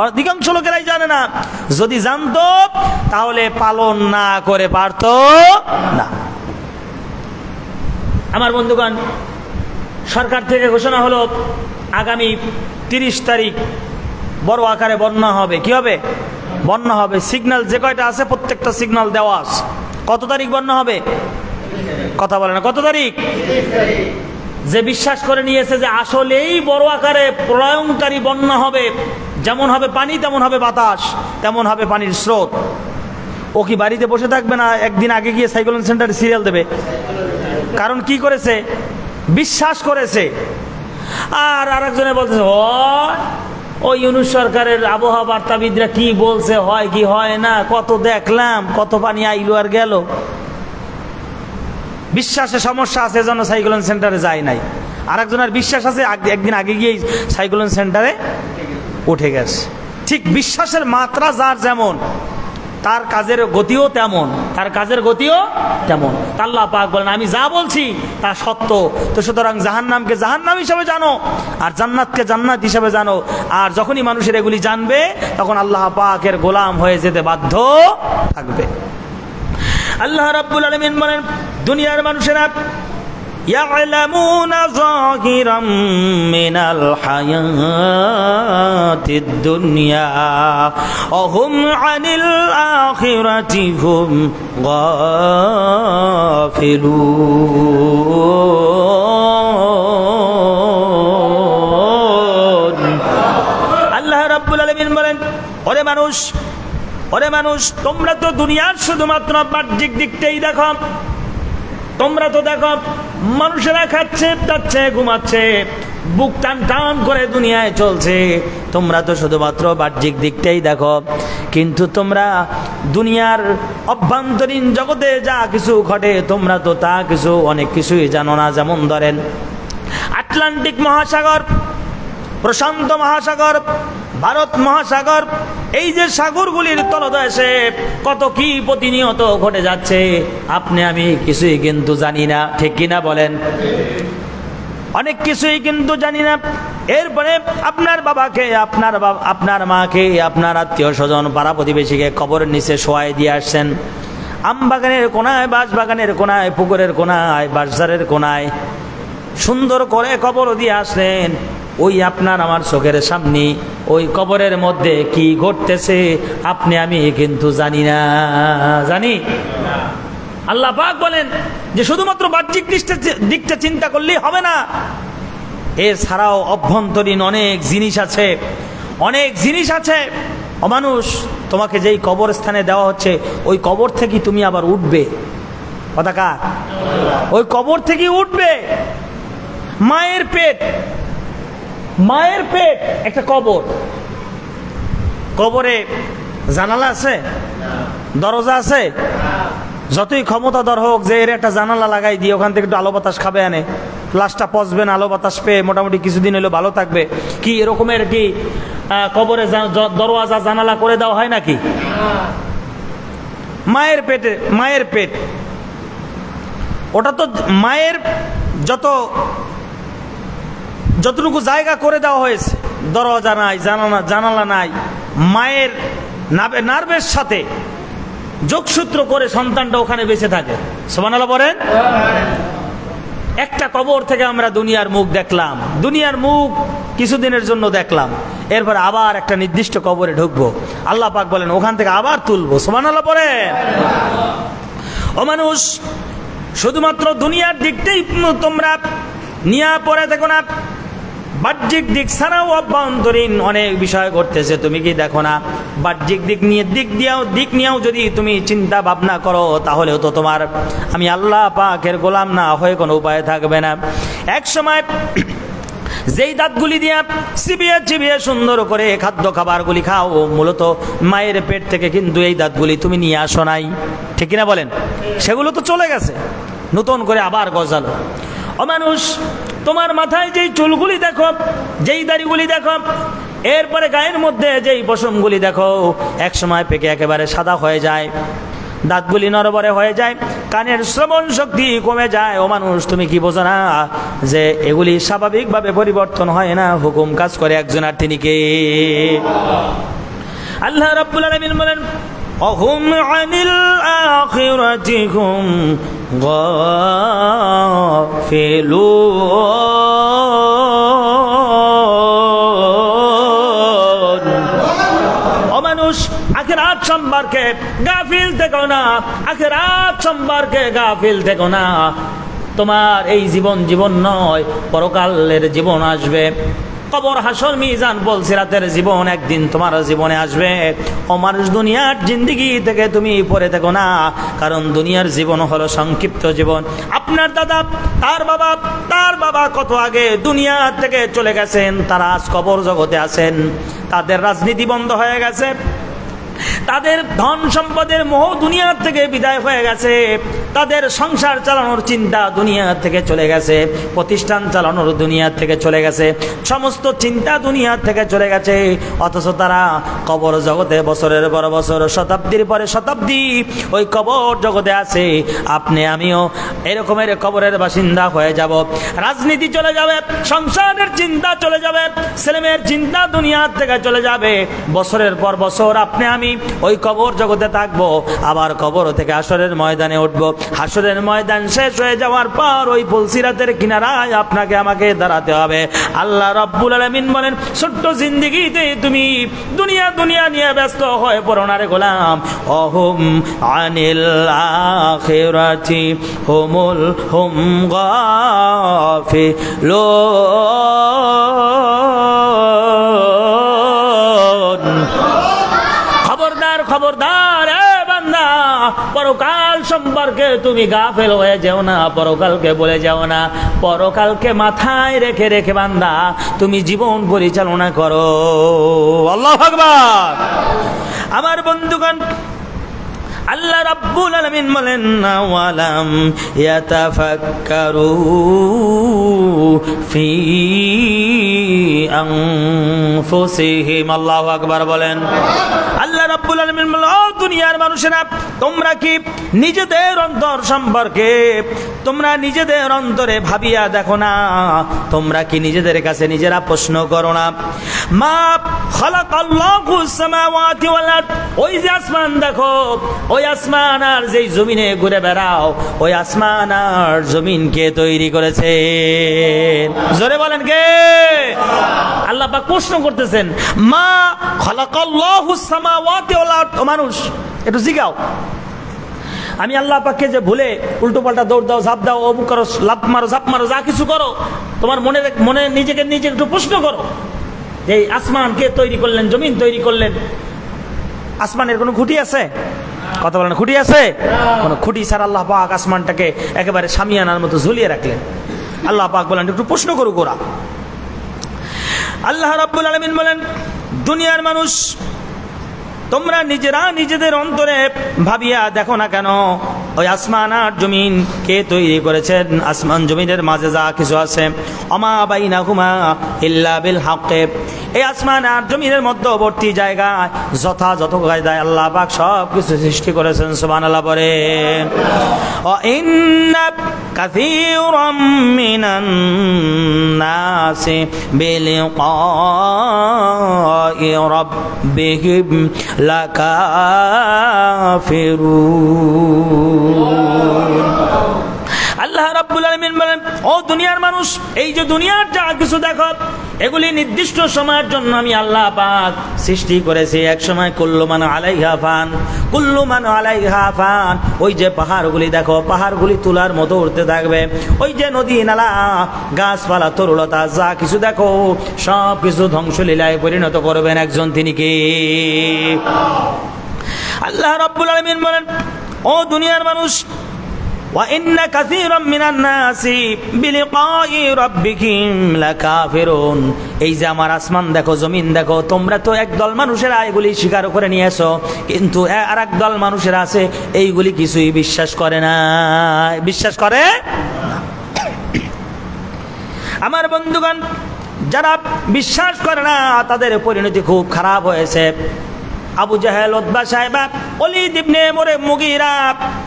অধিকাংশ লোকেরাই জানে না। যদি জানতো তাহলে পালন না করে পারতো না। আমার বন্ধুগণ, সরকার থেকে ঘোষণা হলো আগামী 30 তারিখ বড় আকারে বন্যা হবে। কি হবে? বন্যা হবে। সিগন্যাল যে কয়টা আছে প্রত্যেকটা সিগন্যাল দেওয়া আছে। কত তারিখ বন্যা হবে? কথা বলে না। কত তারিখ? যে বিশ্বাস করে নিয়েছে যে আসলেই বড় আকারে প্রলয়ঙ্কারী বন্যা হবে, যেমন হবে পানি তেমন হবে বাতাস, তেমন হবে পানির স্রোত, ও কি বাড়িতে বসে থাকবে না একদিন আগে গিয়ে সাইক্লোন সেন্টারে সিরিয়াল দেবে? কারণ কি করেছে? বিশ্বাস করেছে। আর আরেকজনে বলতেছে ওই ইউনূস সরকারের আবহাওয়া বার্তাবিদরা কি বলছে, হয় কি হয় না, কত দেখলাম, কত পানি আইলো আর গেল। বিশ্বাসে সমস্যা আছে যেন সাইক্লোন সেন্টারে যায় নাই। আরেকজনের বিশ্বাস আছে একদিন আগে গিয়ে সাইক্লোন সেন্টারে উঠে গেছে। ঠিক বিশ্বাসের মাত্রা যার যেমন তার কাজের গতিও তেমন, তার কাজের গতিও তেমন। আল্লাহ পাক বলেন আমি যা বলছি তা সত্য। তো সুতরাং জাহান্নামকে জাহান্নাম হিসাবে জানো আর জান্নাতকে জান্নাত হিসাবে জানো। আর যখনই মানুষের এগুলি জানবে তখন আল্লাহ পাকের গোলাম হয়ে যেতে বাধ্য থাকবে। আল্লাহ রাব্বুল আলামিন বলেন দুনিয়ার মানুষেরা يعلمون ظاهرا من الحياة الدنيا وهم عن الآخرة هم غافلون। আল্লাহ রাব্বুল আলামিন বলেন ওরে মানুষ তোমরা তো দুনিয়ার শুধুমাত্র বাহ্যিক দিকটাই দেখো। তোমরা তো দেখো মানুষেরা খাচ্ছে, যাচ্ছে, ঘুমাচ্ছে, বুক টান টান করে দুনিয়ায় চলছে। তোমরা তো শুধুমাত্র বাহ্যিক দিকটাই দেখো কিন্তু তোমরা দুনিয়ার অভ্যন্তরীণ জগতে যা কিছু ঘটে তোমরা তো তা কিছু অনেক কিছুই জানো না। যেমন ধরেন আটলান্টিক মহাসাগর, প্রশান্ত মহাসাগর, ভারত মহাসাগর, এই যে সাগরগুলির তলদেশে কত কি প্রতিনিয়ত ঘটে যাচ্ছে আপনি আমি কিছুই কিন্তু জানি না। ঠিক কিনা বলেন? অনেক কিছুই কিন্তু জানি না। এরপরে আপনার বাবাকে, আপনার মাকে, আপনার আত্মীয় স্বজন, পাড়া প্রতিবেশীকে কবরের নিচে শোয়াই দিয়ে আসছেন। আম বাগানের কোনায়, বাঁশ বাগানের কোনায়, পুকুরের কোনায়, বাঁশঝাড়ের কোনায় সুন্দর করে কবর দিয়ে আসলেন। ওই আপনার আমার চোখের সামনে ওই কবরের মধ্যে কি ঘটতেছে আপনি আমি কিন্তু জানি না। জানি? আল্লাহ পাক বলেন যে শুধুমাত্র বাহ্যিক দিকটা চিন্তা করলেই হবে না, এছাড়াও অভ্যন্তরীণ অনেক জিনিস আছে, অনেক জিনিস আছে। অমানুষ তোমাকে যেই কবরস্থানে দেওয়া হচ্ছে ওই কবর থেকে তুমি আবার উঠবে। কথা কার? ওই কবর থেকে উঠবে। মায়ের পেট একটা কবর। কবরে জানালা আছে? দরজা আছে? যতই ক্ষমতাধর হোক যে এর একটা জানালা লাগাই দিয়ে ওখান থেকে একটু আলো বাতাস খাবে, আনে লাশটা পচবে না, আলো বাতাস পেয়ে মোটামুটি কিছুদিন হলেও ভালো থাকবে। কি এরকমের কি কবরে দরওয়াজা জানালা করে দেওয়া হয় নাকি? মায়ের পেট ওটা তো মায়ের যতটুকু জায়গা করে দেওয়া হয়েছে, দরজা নাই, জানালা নাই, মায়ের নার্ভের সাথে যোগসূত্র করে সন্তানটা ওখানে বেঁচে থাকে। সুবহানাল্লাহ বলেন। একটা কবর থেকে আমরা দুনিয়ার মুখ দেখলাম, দুনিয়ার মুখ কিছুদিনের জন্য দেখলাম, এরপর আবার একটা নির্দিষ্ট কবরে ঢুকবো। আল্লাহ পাক বলেন ওখান থেকে আবার তুলবো। সুবহানাল্লাহ পড়েন। ও মানুষ, শুধুমাত্র দুনিয়ার দিকটাই তোমরা নিয়ে পড়ে দেখো না, বাহ্যিক দিক ছাড়াও অভ্যন্তরীণ অনেক বিষয় ঘটতেছে, তুমি কি দেখো না? বাহ্যিক দিক নিয়েও যদি তুমি চিন্তা ভাবনা করো, তাহলেও তো তোমার আমি আল্লাহ পাকের গোলাম না হয়ে কোনো উপায় থাকবে না। এক সময় যেই দাঁতগুলি দিয়ে চিবিয়ে চিবিয়ে সুন্দর করে খাদ্য খাবারগুলি খাও, মূলত মায়ের পেট থেকে কিন্তু এই দাঁতগুলি তুমি নিয়ে আসো নাই, ঠিক কিনা বলেন? সেগুলো তো চলে গেছে, নতুন করে আবার গজালো। ও মানুষ, তোমার মাথায় যেই চুলগুলি দেখো, যেই দাড়িগুলি দেখো, এরপরে গায়ের মধ্যে যেই পশমগুলি দেখো, এক সময় পেকে একেবারে সাদা হয়ে যায়, দাঁতগুলি নড়বড়ে হয়ে যায়, কানের শ্রবণ শক্তি কমে যায়। ও মানুষ, তুমি কি বোঝো না যে এগুলি স্বাভাবিকভাবে পরিবর্তন হয় না, হুকুম কাজ করে একজন, আর তিনি কে? আল্লাহ রাব্বুল আলামিন বলেন অহুম আনিল আখিরাতি হুম গাফিলুন। ও মানুষ, আখিরাত সম্পর্কে গাফিল থেকো না, আখিরাত সম্পর্কে গাফিল থেকো না। তোমার এই জীবন নয়, পরকালের জীবন আসবে, কবর, হাসর, মিজান, সিরাতের জীবন একদিন তোমার জীবনে আসবে। ও মানুষ, দুনিয়ার জিন্দেগি থেকে তুমি পড়ে থেকো না, কারণ দুনিয়ার জীবন হলো সংক্ষিপ্ত জীবন। আপনার দাদা, তার বাবা কত আগে দুনিয়া থেকে চলে গেছেন, তারা আজ কবর জগতে আছেন, তাদের রাজনীতি বন্ধ হয়ে গেছে, তাদের ধন সম্পদের মোহ দুনিয়া থেকে বিদায় হয়ে গেছে, তাদের সংসার চালানোর চিন্তা দুনিয়া থেকে চলে গেছে, প্রতিষ্ঠান চালানোর দুনিয়া থেকে চলে গেছে, সমস্ত চিন্তা দুনিয়া থেকে চলে গেছে। অথচ তারা কবর জগতে বছরের পর বছর, শতাব্দীর পরে শতাব্দী ওই কবর জগতে আছে। আপনি আমিও এরকমের কবরের বাসিন্দা হয়ে যাব। রাজনীতি চলে যাবে, সংসারের চিন্তা চলে যাবে, ছেলেমেয়ের চিন্তা দুনিয়া থেকে চলে যাবে, বছরের পর বছর আপনি আমি ওই কবর জগতে থাকবো। আবার কবর থেকে হাসরের ময়দানে উঠবো। হাসরের ময়দান শেষ হয়ে যাওয়ার পর ওই পুলসিরাতের কিনারায় আপনাকে আমাকে দাঁড়াতে হবে। আল্লাহ রাব্বুল আলামিন বলেন ছোট্ট জিন্দেগিতে তুমি দুনিয়া নিয়ে ব্যস্ত হয়ে পড়ো না রে গোলাম। অহুম আনিল আখিরাতি হুম গাফিলুন। খবরদার এ বান্দা, পরকাল সম্পর্কে তুমি গাফেল হয়ে যাও না, পরকালকে বলে যাও না, পরকালকে মাথায় রেখে রেখে বান্দা তুমি জীবন পরিচালনা করো। আল্লাহু আকবার। আমার বন্ধুগণ, আল্লাহ রাব্বুল আলামিন বলেন ওয়ালাম ইয়াতাফাক্কারু ফি আনফুসিহিম। আল্লাহু আকবার বলেন। আল্লাহ রাব্বুল আলামিন বলেন ও দুনিয়ার মানুষেরা, তোমরা কি নিজেদের অন্তর সম্পর্কে তোমরা নিজেদের অন্তরে ভাবিয়া দেখো না? তোমরা কি নিজেদের কাছে নিজেরা প্রশ্ন করো না? মা খালাকাল্লাহুস সামাওয়াতি ওয়াল আরদ, ওই যে আসমান দেখো, ওই আসমান আর যেই জমিনে ঘুরে বেড়াও, ওই আসমান আর জমিন কে তৈরি করেছে? জোরে বলেন কে? আল্লাহ পাক প্রশ্ন করতেছেন মা খালাকাল্লাহুস সামাওয়াতি ওয়াল আরদ। ও মানুষ, একটু জিগাও, আমি আল্লাহ পাককে যে ভুলে উল্টো পাল্টা দৌড় দাও, ঝাঁপ দাও, অমুক করো, লাফ মারো, ঝাঁপ মারো, যা কিছু করো, তোমার মনে নিজেকে একটু প্রশ্ন করো যে আসমান কে তৈরি করলেন, জমিন তৈরি করলেন, আসমানের কোনো খুঁটি আছে? কথা বলেন, খুঁটি আছে? কোনো খুঁটি ছাড়া আল্লাহ পাক আসমানটাকে একেবারে শামিয়ানার মতো ঝুলিয়ে রাখলেন। আল্লাহ পাক বলেন একটু প্রশ্ন করুক ওরা। আল্লাহ রাব্বুল আলামিন বলেন দুনিয়ার মানুষ, তোমরা নিজেরা নিজেদের অন্তরে ভাবিয়া দেখো না কেন ওই আসমান আর জমিন কে তৈরি করেছেন? আসমান জমিনের মাঝে যা কিছু আছে, আমা বাইনাহুমা ইল্লা বিল হাক্কে, এই আসমান আর জমিনের মধ্যবর্তী জায়গায় যথাযথ কায়দায় আল্লাহ পাক সব কিছু সৃষ্টি করেছেন। সুবহানাল্লাহ বলেন। ওয়া ইন্না কাসীরাম মিনান নাসি বিলিকাই রাব্বিহিম লাকাফিরুন। আল্লাহ রাব্বুল আলামিন বলেন ও দুনিয়ার মানুষ, এই যে দুনিয়ার যা কিছু দেখো, এগুলি নির্দিষ্ট সময়ের জন্য আমি আল্লাহ পাক সৃষ্টি করেছি। এক সময় কুল্লু মান আলাইহা ফান, কুল্লু মান আলাইহা ফান। ওই যে পাহাড়গুলি দেখো, পাহাড়গুলি তুলার মতো উঠতে থাকবে। ওই যে নদী নালা, গাছপালা, তরুলতা, যা কিছু দেখো সব কিছু ধ্বংসলীলায় পরিণত করবেন একজন, তিনি কে? আল্লাহ রাব্বুল আলামিন বলেন, ও দুনিয়ার মানুষ, وَإِنَّ كَثِيرًا مِنَ النَّاسِ بِلِقَاءِ رَبِّهِمْ لَكَافِرُونَ। এই যে আমার আসমান দেখো, জমিন দেখো, তোমরা তো একদল মানুষেরা এগুলি স্বীকার করে নিয়েছো, কিন্তু আর একদল মানুষেরা আছে এইগুলি কিছুই বিশ্বাস করে না। বিশ্বাস করে আমার বন্ধুগণ, যারা বিশ্বাস করে না তাদের পরিণতি খুব খারাপ হয়েছে। আবু জাহেল, উতবা, সাইবা, ওলীদ ইবনে মুগীরা,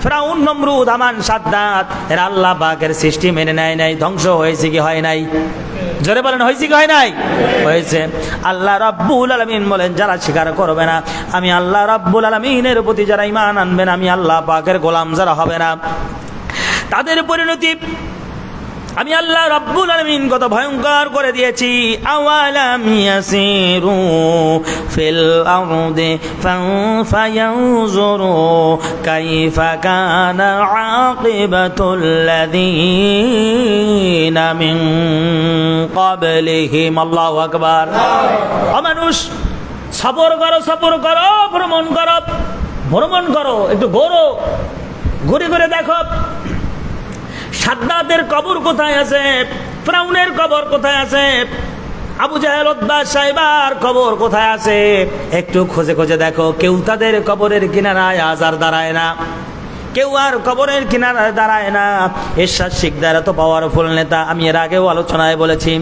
ফিরাউন, নমরুদ, হামান, সাদ্দাত, এরা আল্লাহ পাকের সৃষ্টি মেনে নেয় নাই। ধ্বংস হয়েছে কি হয় নাই? জোরে বলেন, হয়েছে কি হয় নাই? হয়েছে। আল্লাহ রাব্বুল আলামিন বলেন, যারা স্বীকার করবে না আমি আল্লাহ রাব্বুল আলামিনের প্রতি, যারা ঈমান আনবে না আমি আল্লাহ পাকের গোলাম যারা হবে না, তাদের পরিণতি আমি আল্লাহ রাব্বুল আলামিন কত ভয়ঙ্কর করে দিয়েছি। আওয়ালাম ইয়াসিরু ফিল আরদি ফায়ানজুরু কাইফা কানা আকিবাতুল লাযীনা মিন ক্বাবলিহিম। আল্লাহু আকবার। ও মানুষ, সবর করো, সবর করো, ভ্রমণ করো, ভ্রমণ করো, একটু ঘোরো, ঘুরে ঘুরে দেখো সাদ্দাতের কবর কোথায় আছে, ফিরাউনের কবর কোথায় আছে, আবু জাহেল, উতবা, সাইবার কবর কোথায় আছে, একটু খোঁজে খোঁজে দেখো। কেউ তাদের কবরের কিনারায় আজ আর দাঁড়ায় না, কেউ আর কবরের কিনারায় দাঁড়ায় না। এরশাদ শিকদার এত পাওয়ারফুল নেতা, আমি এর আগেও আলোচনায় বলেছি,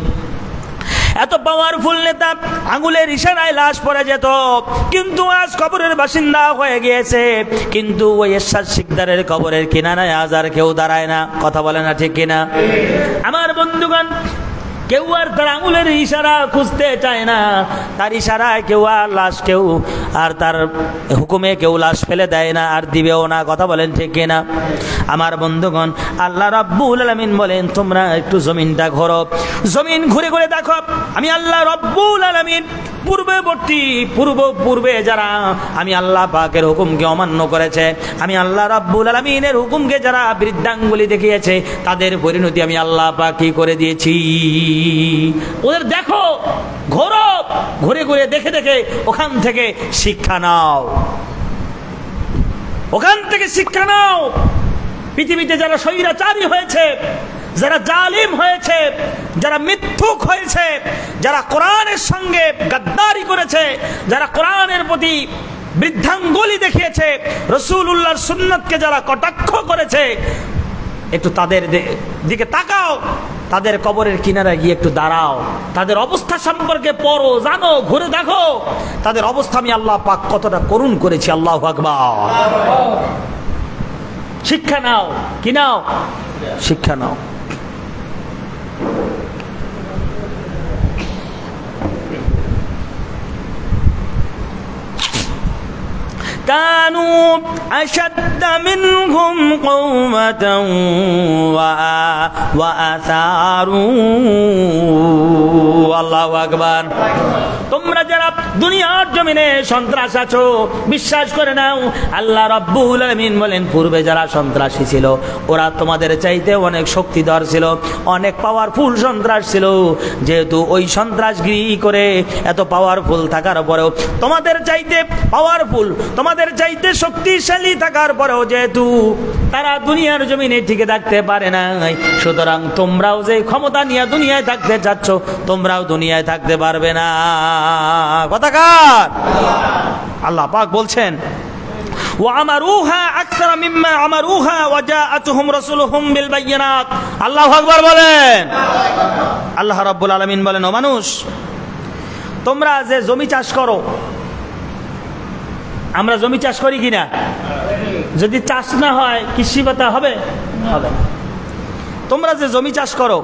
এত পাওয়ারফুল নেতা, আঙুলের ইশারায় লাশ পড়ে যেত, কিন্তু আজ কবরের বাসিন্দা হয়ে গিয়েছে। কিন্তু ওই এরশাদ শিকদারের কবরের কিনারায় আজ আর কেউ দাঁড়ায় না। কথা বলে না ঠিক কিনা? আমার বন্ধুগণ, কেউ আর তার আঙুলের ইশারা খুঁজতে চায় না, তার ইশারায় কেউ আর লাশ, কেউ আর তার হুকুমে কেউ লাশ ফেলে দেয় না, আর দিবেও না। কথা বলেন ঠিক কিনা? আমার বন্ধুগণ, আল্লাহ রাব্বুল আলামিন বলেন, তোমরা একটু জমিনটা ঘোরো, জমিন ঘুরে ঘুরে দেখো আমি আল্লাহ রাব্বুল আলামিন পূর্বে যারা আমি আল্লাহ পাকের হুকুমকে অমান্য করেছে, আমি আল্লাহ রাব্বুল আলামিনের হুকুমকে যারা বৃদ্ধাঙ্গুলি দেখিয়েছে, তাদের পরিণতি আমি আল্লাহ পাক কি করে দিয়েছি। ওদের দেখো, ঘোরো, ঘুরে ঘুরে দেখে দেখে ওখান থেকে শিক্ষা নাও, ওখান থেকে শিক্ষা নাও। পৃথিবীতে যারা স্বৈরাচারী হয়েছে, যারা জালিম হয়েছে, যারা মিথ্যুক হয়েছে, যারা কোরআনের সঙ্গে গাদ্দারি করেছে, যারা কোরআনের প্রতি বৃদ্ধাঙ্গুলি দেখিয়েছে, রাসূলুল্লাহর সুন্নাতকে যারা কটাক্ষ করেছে, একটু তাদের দিকে তাকাও, তাদের কবরের কিনারায় গিয়ে একটু দাঁড়াও, তাদের অবস্থা সম্পর্কে পড়ো, জানো, ঘুরে দেখো তাদের অবস্থা আমি আল্লাহ পাক কতটা করুণ করেছি। আল্লাহু আকবার। শিক্ষা নাও, কি নাও? শিক্ষা নাও। কানু আশাদ্দ মিনহুম কওমাতান ওয়া আসারু। আল্লাহু আকবার। তোমরা যারা দুনিয়ার জমিনে সন্ত্রাস আছো, বিশ্বাস করে নাও আল্লাহ রাব্বুল আলামিন বলেন, পূর্বে যারা সন্ত্রাসী ছিল ওরা তোমাদের চাইতে অনেক শক্তিধর ছিল, অনেক পাওয়ারফুল সন্ত্রাস ছিল। যেহেতু ওই সন্ত্রাসগিরি করে এত পাওয়ারফুল থাকার পরেও, তোমাদের চাইতে পাওয়ারফুল, তোমাদের চাইতে শক্তিশালী থাকার পরেও যেহেতু তারা দুনিয়ার জমিনে টিকে থাকতে পারে নাই, সুতরাং তোমরাও যে ক্ষমতা নিয়ে দুনিয়ায় থাকতে চাচ্ছ, তোমরাও দুনিয়ায় থাকতে পারবে না। কথাকার আল্লাহ পাক বলছেন, ওয়ামারুহা আকসারা মিম্মা আমারুহা ওয়াজাআতুহুম রাসূলুহুম বিল বায়িনাত। আল্লাহু আকবার বলেন। আল্লাহ রাব্বুল আলামিন বলেন, ও মানুষ, তোমরা যে জমি চাষ করো, আমরা জমি চাষ করি কিনা? যদি চাষ না হয় কৃষি ভাতা হবে? হবে। তোমরা যে জমি চাষ করো,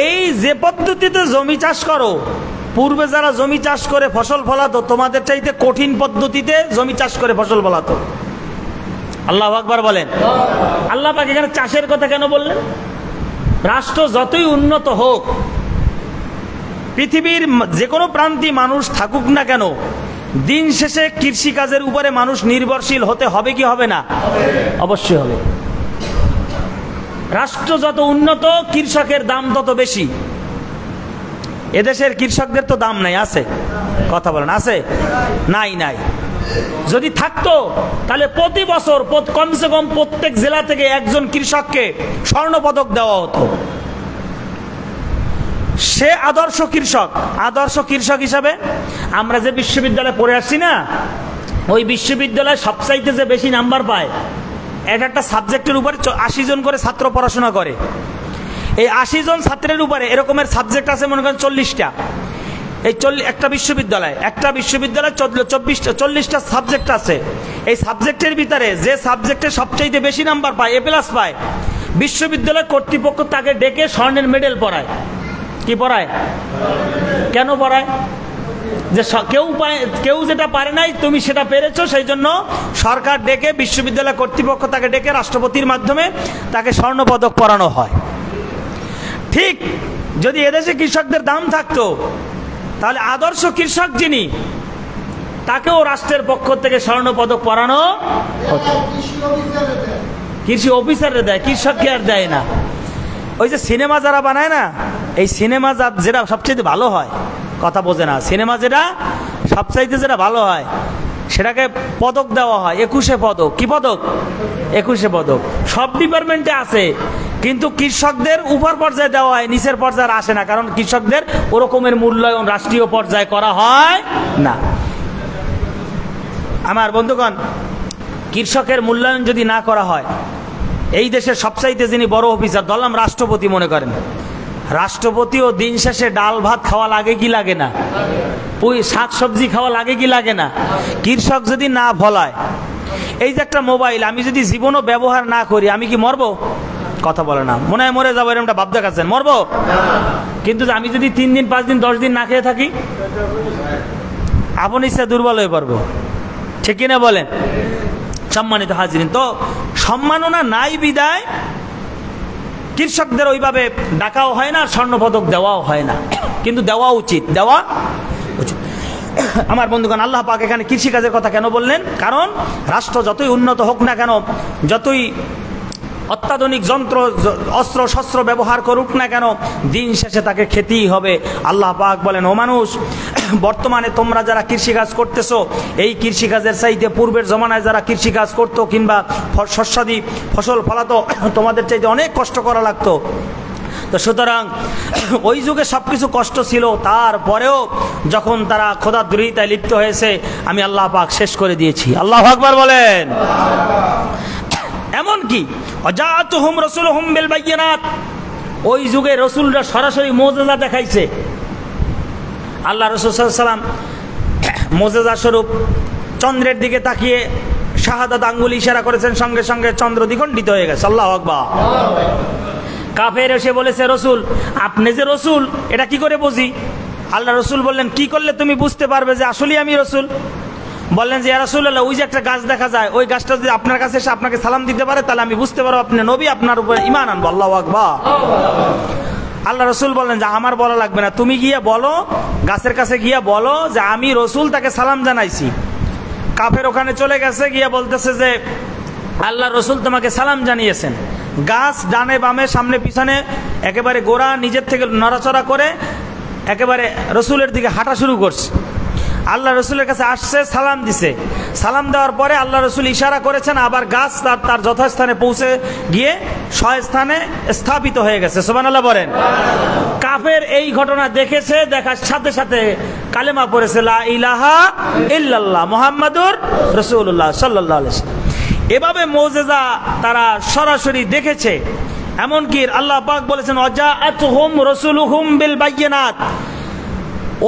এই যে পদ্ধতিতে জমি চাষ করো, পূর্বে যারা জমি চাষ করে ফসল ফলাতো তোমাদের চাইতে কঠিন পদ্ধতিতে জমি চাষ করে ফসল ফলাতো। আল্লাহু আকবার বলেন। আল্লাহ পাক এখানে চাষের কথা কেন বললেন? রাষ্ট্র যতই উন্নত হোক, পৃথিবীর যে কোনো প্রান্তে মানুষ থাকুক না কেন, দিন শেষে কৃষিকাজের উপরে মানুষ নির্ভরশীল হতে হবে কি হবে না? অবশ্যই হবে। রাষ্ট্র যত উন্নত, কৃষকের দাম তত বেশি। এদেশের কৃষকদের তো দাম নাই, আছে? কথা বলেন, আছে? নাই নাই। যদি থাকতো তাহলে প্রতি বছর কমসে কম প্রত্যেক জেলা থেকে একজন কৃষককে স্বর্ণপদক দেওয়া হতো। সে আদর্শ কৃষক। আদর্শ কৃষক হিসাবে আমরা যে বিশ্ববিদ্যালয়ে পড়ে আসছি না, ওই বিশ্ববিদ্যালয়ে সবচাইতে যে বেশি নাম্বার পায়, একটা সাবজেক্টের উপরে 80 জন করে ছাত্র পড়াশোনা করে। এই 80 জন ছাত্রের উপরে এরকমের সাবজেক্ট আছে মনে করেন 40টা। এই একটা বিশ্ববিদ্যালয় 40টা সাবজেক্ট আছে। এই সাবজেক্টের ভিতরে যে সাবজেক্টে সবচাইতে বেশি নাম্বার পায়, A+ পায়, বিশ্ববিদ্যালয় কর্তৃপক্ষ তাকে ডেকে স্বর্ণের মেডেল পড়ায়। কি পড়ায়? কেন পড়ায়? যে কেউ যেটা পারে নাই, তুমি সেটা পেরেছো, সেই জন্য সরকার ডেকে, বিশ্ববিদ্যালয় কর্তৃপক্ষ তাকে ডেকে রাষ্ট্রপতির মাধ্যমে তাকে স্বর্ণপদক পরানো হয়। ঠিক যদি এদেশে কৃষকদের দাম থাকতো, তাহলে আদর্শ কৃষক যিনি, তাকেও রাষ্ট্রের পক্ষ থেকে স্বর্ণপদক পরানো হতো। কৃষি অফিসাররা দেয়, কৃষককে আর দেয় না। ওই যে সিনেমা যারা বানায় না, এই সিনেমা যেটা সবচেয়ে ভালো হয়, কথা বোঝে না, সিনেমা যেটা সবচাইতে যেটা ভালো হয় সেটাকে পদক দেওয়া হয়, 21 পদক। কি পদক? 21 পদক। সব ডিপার্টমেন্টে আছে, কিন্তু কৃষকদের উপর পর্যায়ে দেওয়া হয়, নিচের পর্যায়ে আসে না, কারণ কৃষকদের ওরকমের মূল্যায়ন রাষ্ট্রীয় পর্যায়ে করা হয় না। আমার বন্ধুগণ, কৃষকের মূল্যায়ন যদি না করা হয়, এই দেশের সবচাইতে যিনি বড় অফিসার, ধরলাম রাষ্ট্রপতি মনে করেন, রাষ্ট্রপতিও দিন শেষে ডাল ভাত খাওয়া লাগে কি লাগে না? শাক সবজি খাওয়া লাগে কি লাগে না? কৃষক যদি না ফলায়, এই যে একটা মোবাইল আমি যদি জীবনও ব্যবহার না করি, আমি কি মরবো? কথা বলে না, মনে হয় মরে যাবো, এরকমটা ভাব দেখাচ্ছেন, মরবো। কিন্তু আমি যদি 3 দিন 5 দিন 10 দিন না খেয়ে থাকি, আপন ইচ্ছা দুর্বল হয়ে পড়বো। ঠিক কিনা বলেন? সম্মানিত হাজিরিন, তো সম্মাননা নাই বিদায় কৃষকদের ওইভাবে ডাকাও হয় না, স্বর্ণপদক দেওয়াও হয় না, কিন্তু দেওয়া উচিত, দেওয়া উচিত। আমার বন্ধুগণ, আল্লাহ পাক এখানে কৃষিকাজের কথা কেন বললেন? কারণ রাষ্ট্র যতই উন্নত হোক না কেন, যতই অত্যাধুনিক যন্ত্র অস্ত্র শস্ত্র ব্যবহার করুক না কেন, দিন শেষে তাকে খেতেই হবে। আল্লাহ পাক বলেন, ও মানুষ, বর্তমানে তোমরা যারা কৃষিকাজ করতেছো, এই কৃষিকাজের চাইতে পূর্বের জমানায় যারা কৃষিকাজ করতো কিংবা শস্যাদি ফসল ফলাতো, তোমাদের চাইতে অনেক কষ্ট করা লাগতো। তো সুতরাং ওই যুগে সবকিছু কষ্ট ছিল, তারপরেও যখন তারা খোদাদ্রোহিতায় লিপ্ত হয়েছে, আমি আল্লাহ পাক শেষ করে দিয়েছি। আল্লাহু আকবার বলেন। এমনকি অজাতুহুম রাসূলুহুম বিল বায়িনাত, ওই যুগে রসুলরা সরাসরি মুজিজা দেখাইছে। আল্লাহ রাসূল সাল্লাল্লাহু আলাইহি ওয়াসাল্লাম মুজিজা স্বরূপ চন্দ্রের দিকে তাকিয়ে শাহাদাত আঙ্গুল ইশারা করেছেন, সঙ্গে সঙ্গে চন্দ্র দ্বিখণ্ডিত হয়ে গেছে। আল্লাহু আকবার। কাফের এসে বলেছে, রসুল আপনি যে রসুল, এটা কি করে বুঝি? আল্লাহ রসুল বললেন, কি করলে তুমি বুঝতে পারবে যে আসলেই আমি রসুল? বললেন যে, ইয়া রাসূলুল্লাহ, ওই যে একটা গাছ দেখা যায়, ওই গাছটা যদি আপনার কাছে এসে আপনাকে সালাম দিতে পারে, তাহলে আমি বুঝতে পারবো আপনি নবী, আপনার উপরে ঈমান আনবো। আল্লাহু আকবার। আল্লাহ রসুল বললেন যে, আমার বলা লাগবে না, তুমি গিয়ে বলো, গাছের কাছে গিয়ে বলো যে আমি রসুল, তাকে সালাম জানাইছি। কাফের ওখানে চলে গেছে, গিয়ে বলতেছে যে আল্লাহ রসুল তোমাকে সালাম জানিয়েছেন। গাছ ডানে বামে সামনে পিছনে একেবারে গোড়া নিজের থেকে নড়াচড়া করে একেবারে রসুলের দিকে হাঁটা শুরু করছে। আল্লাহ রসুলের কাছে আসছে, সালাম দিছে। সালাম দেওয়ার পরে আল্লাহ রসুল ইশারা করেছেন, আবার গাছ তার যথাস্থানে পৌঁছে গিয়ে স্বস্থানে স্থাপিত হয়ে গেছে। সুবহানাল্লাহ বলেন। কাফের এই ঘটনা দেখেছে, দেখার সাথে সাথে কালেমা পড়েছে, লা ইলাহা ইল্লাল্লাহ মুহাম্মাদুর রাসূলুল্লাহ সাল্লাল্লাহু আলাইহি ওয়াসাল্লাম। এভাবে মুজিজা তারা সরাসরি দেখেছে। এমনকি আল্লাহ পাক বলেছেন, অজাআতুহুম রাসূলুহুম বিল বায়িনাত,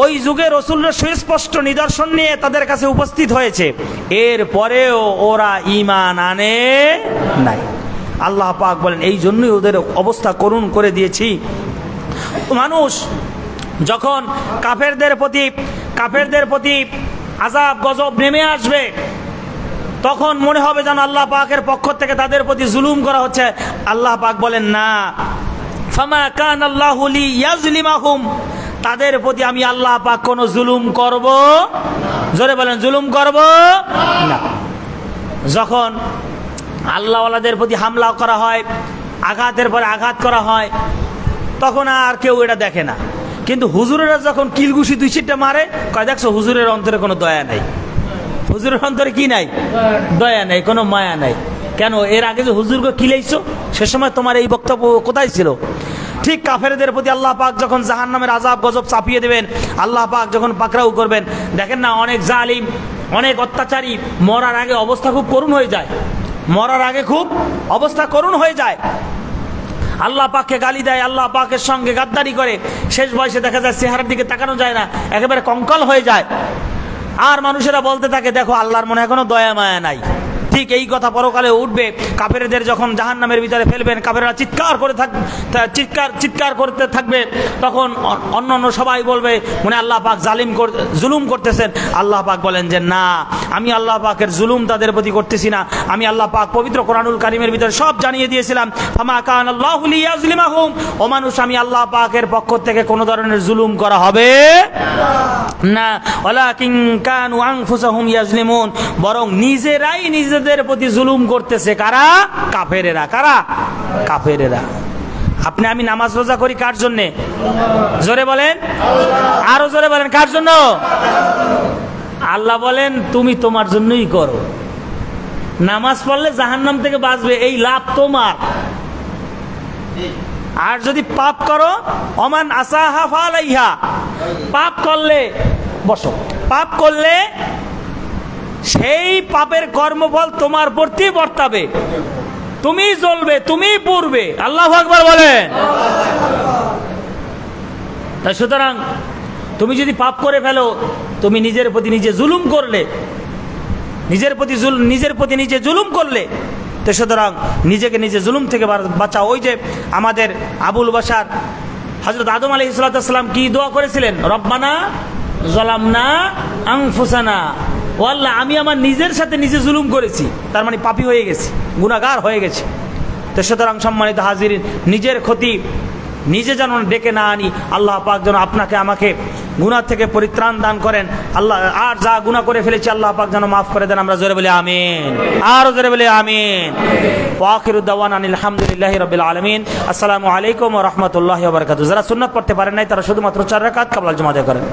ওই যুগে রসুলরা সুস্পষ্ট নিদর্শন নিয়ে তাদের কাছে উপস্থিত হয়েছে, এরপরেও ওরা ঈমান আনে নাই। আল্লাহ পাক বলেন, এই জন্যই ওদের অবস্থা করুণ করে দিয়েছি। মানুষ যখন কাফেরদের প্রতি আযাব গজব নেমে আসবে, তখন মনে হবে যেন আল্লাহ পাকের পক্ষ থেকে তাদের প্রতি জুলুম করা হচ্ছে। আল্লাহ পাক বলেন না, ফামা কানাল্লাহু লিয়াজলিমাহুম, তাদের প্রতি আমি আল্লাহ পাক কোনো জুলুম করব, জোরে বলেন জুলুম করব না। যখন আল্লাহওয়ালাদের প্রতি হামলা করা হয়, আঘাতের পরে আঘাত করা হয়, তখন আর কেউ এটা দেখে না। কিন্তু হুজুরেরা যখন কিলঘুষি 2-4টা মারে, কয় দেখছো হুজুরের অন্তরে কোনো দয়া নাই। হুজুরের অন্তরে কি নাই? দয়া নাই, কোনো মায়া নাই। কেন? এর আগে যে হুজুরকে কিলাইছো, সে সময় তোমার এই বক্তব্য কোথায় ছিল? ঠিক কাফেরদের প্রতি আল্লাহ পাক যখন জাহান্নামের আযাব গজব চাপিয়ে দেবেন, আল্লাহ পাক যখন পাকড়াও করবেন, দেখেন না অনেক জালিম, অনেক অত্যাচারী মরার আগে অবস্থা খুব করুণ হয়ে যায়। মরার আগে খুব অবস্থা করুণ হয়ে যায়, আল্লাহ পাককে গালি দেয়, আল্লাহ পাকের সঙ্গে গাদ্দারি করে। শেষ বয়সে দেখা যায় চেহারার দিকে তাকানো যায় না, একেবারে কঙ্কাল হয়ে যায়। আর মানুষেরা বলতে থাকে, দেখো আল্লাহর মনে এখনো দয়া মায়া নাই। ঠিক এই কথা পরকালে উঠবে। কাফেরদের যখন জাহান্নামের ভিতরে ফেলবেন, কাফেররা চিৎকার করতে থাকবে, তখন অন্য সবাই বলবে মনে আল্লাহ পাক জুলুম করতেছেন। আল্লাহ পাক বলেন যে না, আমি আল্লাহ পাকের জুলুম তাদের প্রতি করতেছি না। আমি আল্লাহ পাক পবিত্র কোরআনুল কারীমের ভিতরে সব জানিয়ে দিয়েছিলাম, ফামা কানাল্লাহু লিয়াজলিমাহুম, ও মানুষ আমি আল্লাহ পাকের পক্ষ থেকে কোনো ধরনের জুলুম করা হবে না। ওয়ালাকিন কানু আনফুসাহুম ইয়াজলিমুন, বরং নিজেরাই নিজেদের প্রতি জুলুম করতেছে। কারা? কাফেরেরা। কারা? কাফেরেরা। আপনি আমি নামাজ রোজা করি কার জন্য? জোরে বলেন, আরো জোরে বলেন, কার জন্য? আল্লাহ বলেন তুমি তোমার জন্যই করো। নামাজ পড়লে জাহান্নাম থেকে বাঁচবে, এই লাভ তোমার। আর যদি পাপ করো, ওমান আসাহা ফালাইহা, পাপ করলে বসো, পাপ করলে সেই পাপের কর্মফল তোমার প্রতি বর্তাবে, তুমি জ্বলবে, তুমি পুড়বে। আল্লাহু আকবার বলেন। তাই সুতরাং তুমি যদি পাপ করে ফেলো, তুমি নিজের প্রতি নিজে জুলুম করলে, নিজের প্রতি নিজে জুলুম করলে। তো সুতরাং নিজেকে নিজে জুলুম থেকে বাঁচাও। ওই যে আমাদের আবুল বাশার হযরত আদম আলাইহিস সালাম কি দোয়া করেছিলেন? রব্বানা যালামনা আনফুসানা, ও আল্লাহ আমি আমার নিজের সাথে নিজে জুলুম করেছি, তার মানে পাপী হয়ে গেছি, গুনাহগার হয়ে গেছি। তো সুতরাং সম্মানিত হাজিরিন, নিজের ক্ষতি নিজে যেন ডেকে না আনি। আল্লাহ পাক যেন আপনাকে আমাকে গুনাহ থেকে পরিত্রাণ দান করেন। আল্লাহ আর যা গুনাহ করে ফেলেছি আল্লাহ পাক যেন মাফ করে দেন। আমরা জোরে বলি আমিন, আর জোরে বলি আমিন। ওয়া আখিরু দাওয়ানা আলহামদুলিল্লাহি রাব্বিল আলামিন। আসসালামু আলাইকুম ওয়া রাহমাতুল্লাহি ওয়া বারাকাতুহু। যারা সুন্নাত পড়তে পারেন নাই তারা শুধুমাত্র 4 রাকাত ক্বাবলাল জুমা আদায় করেন।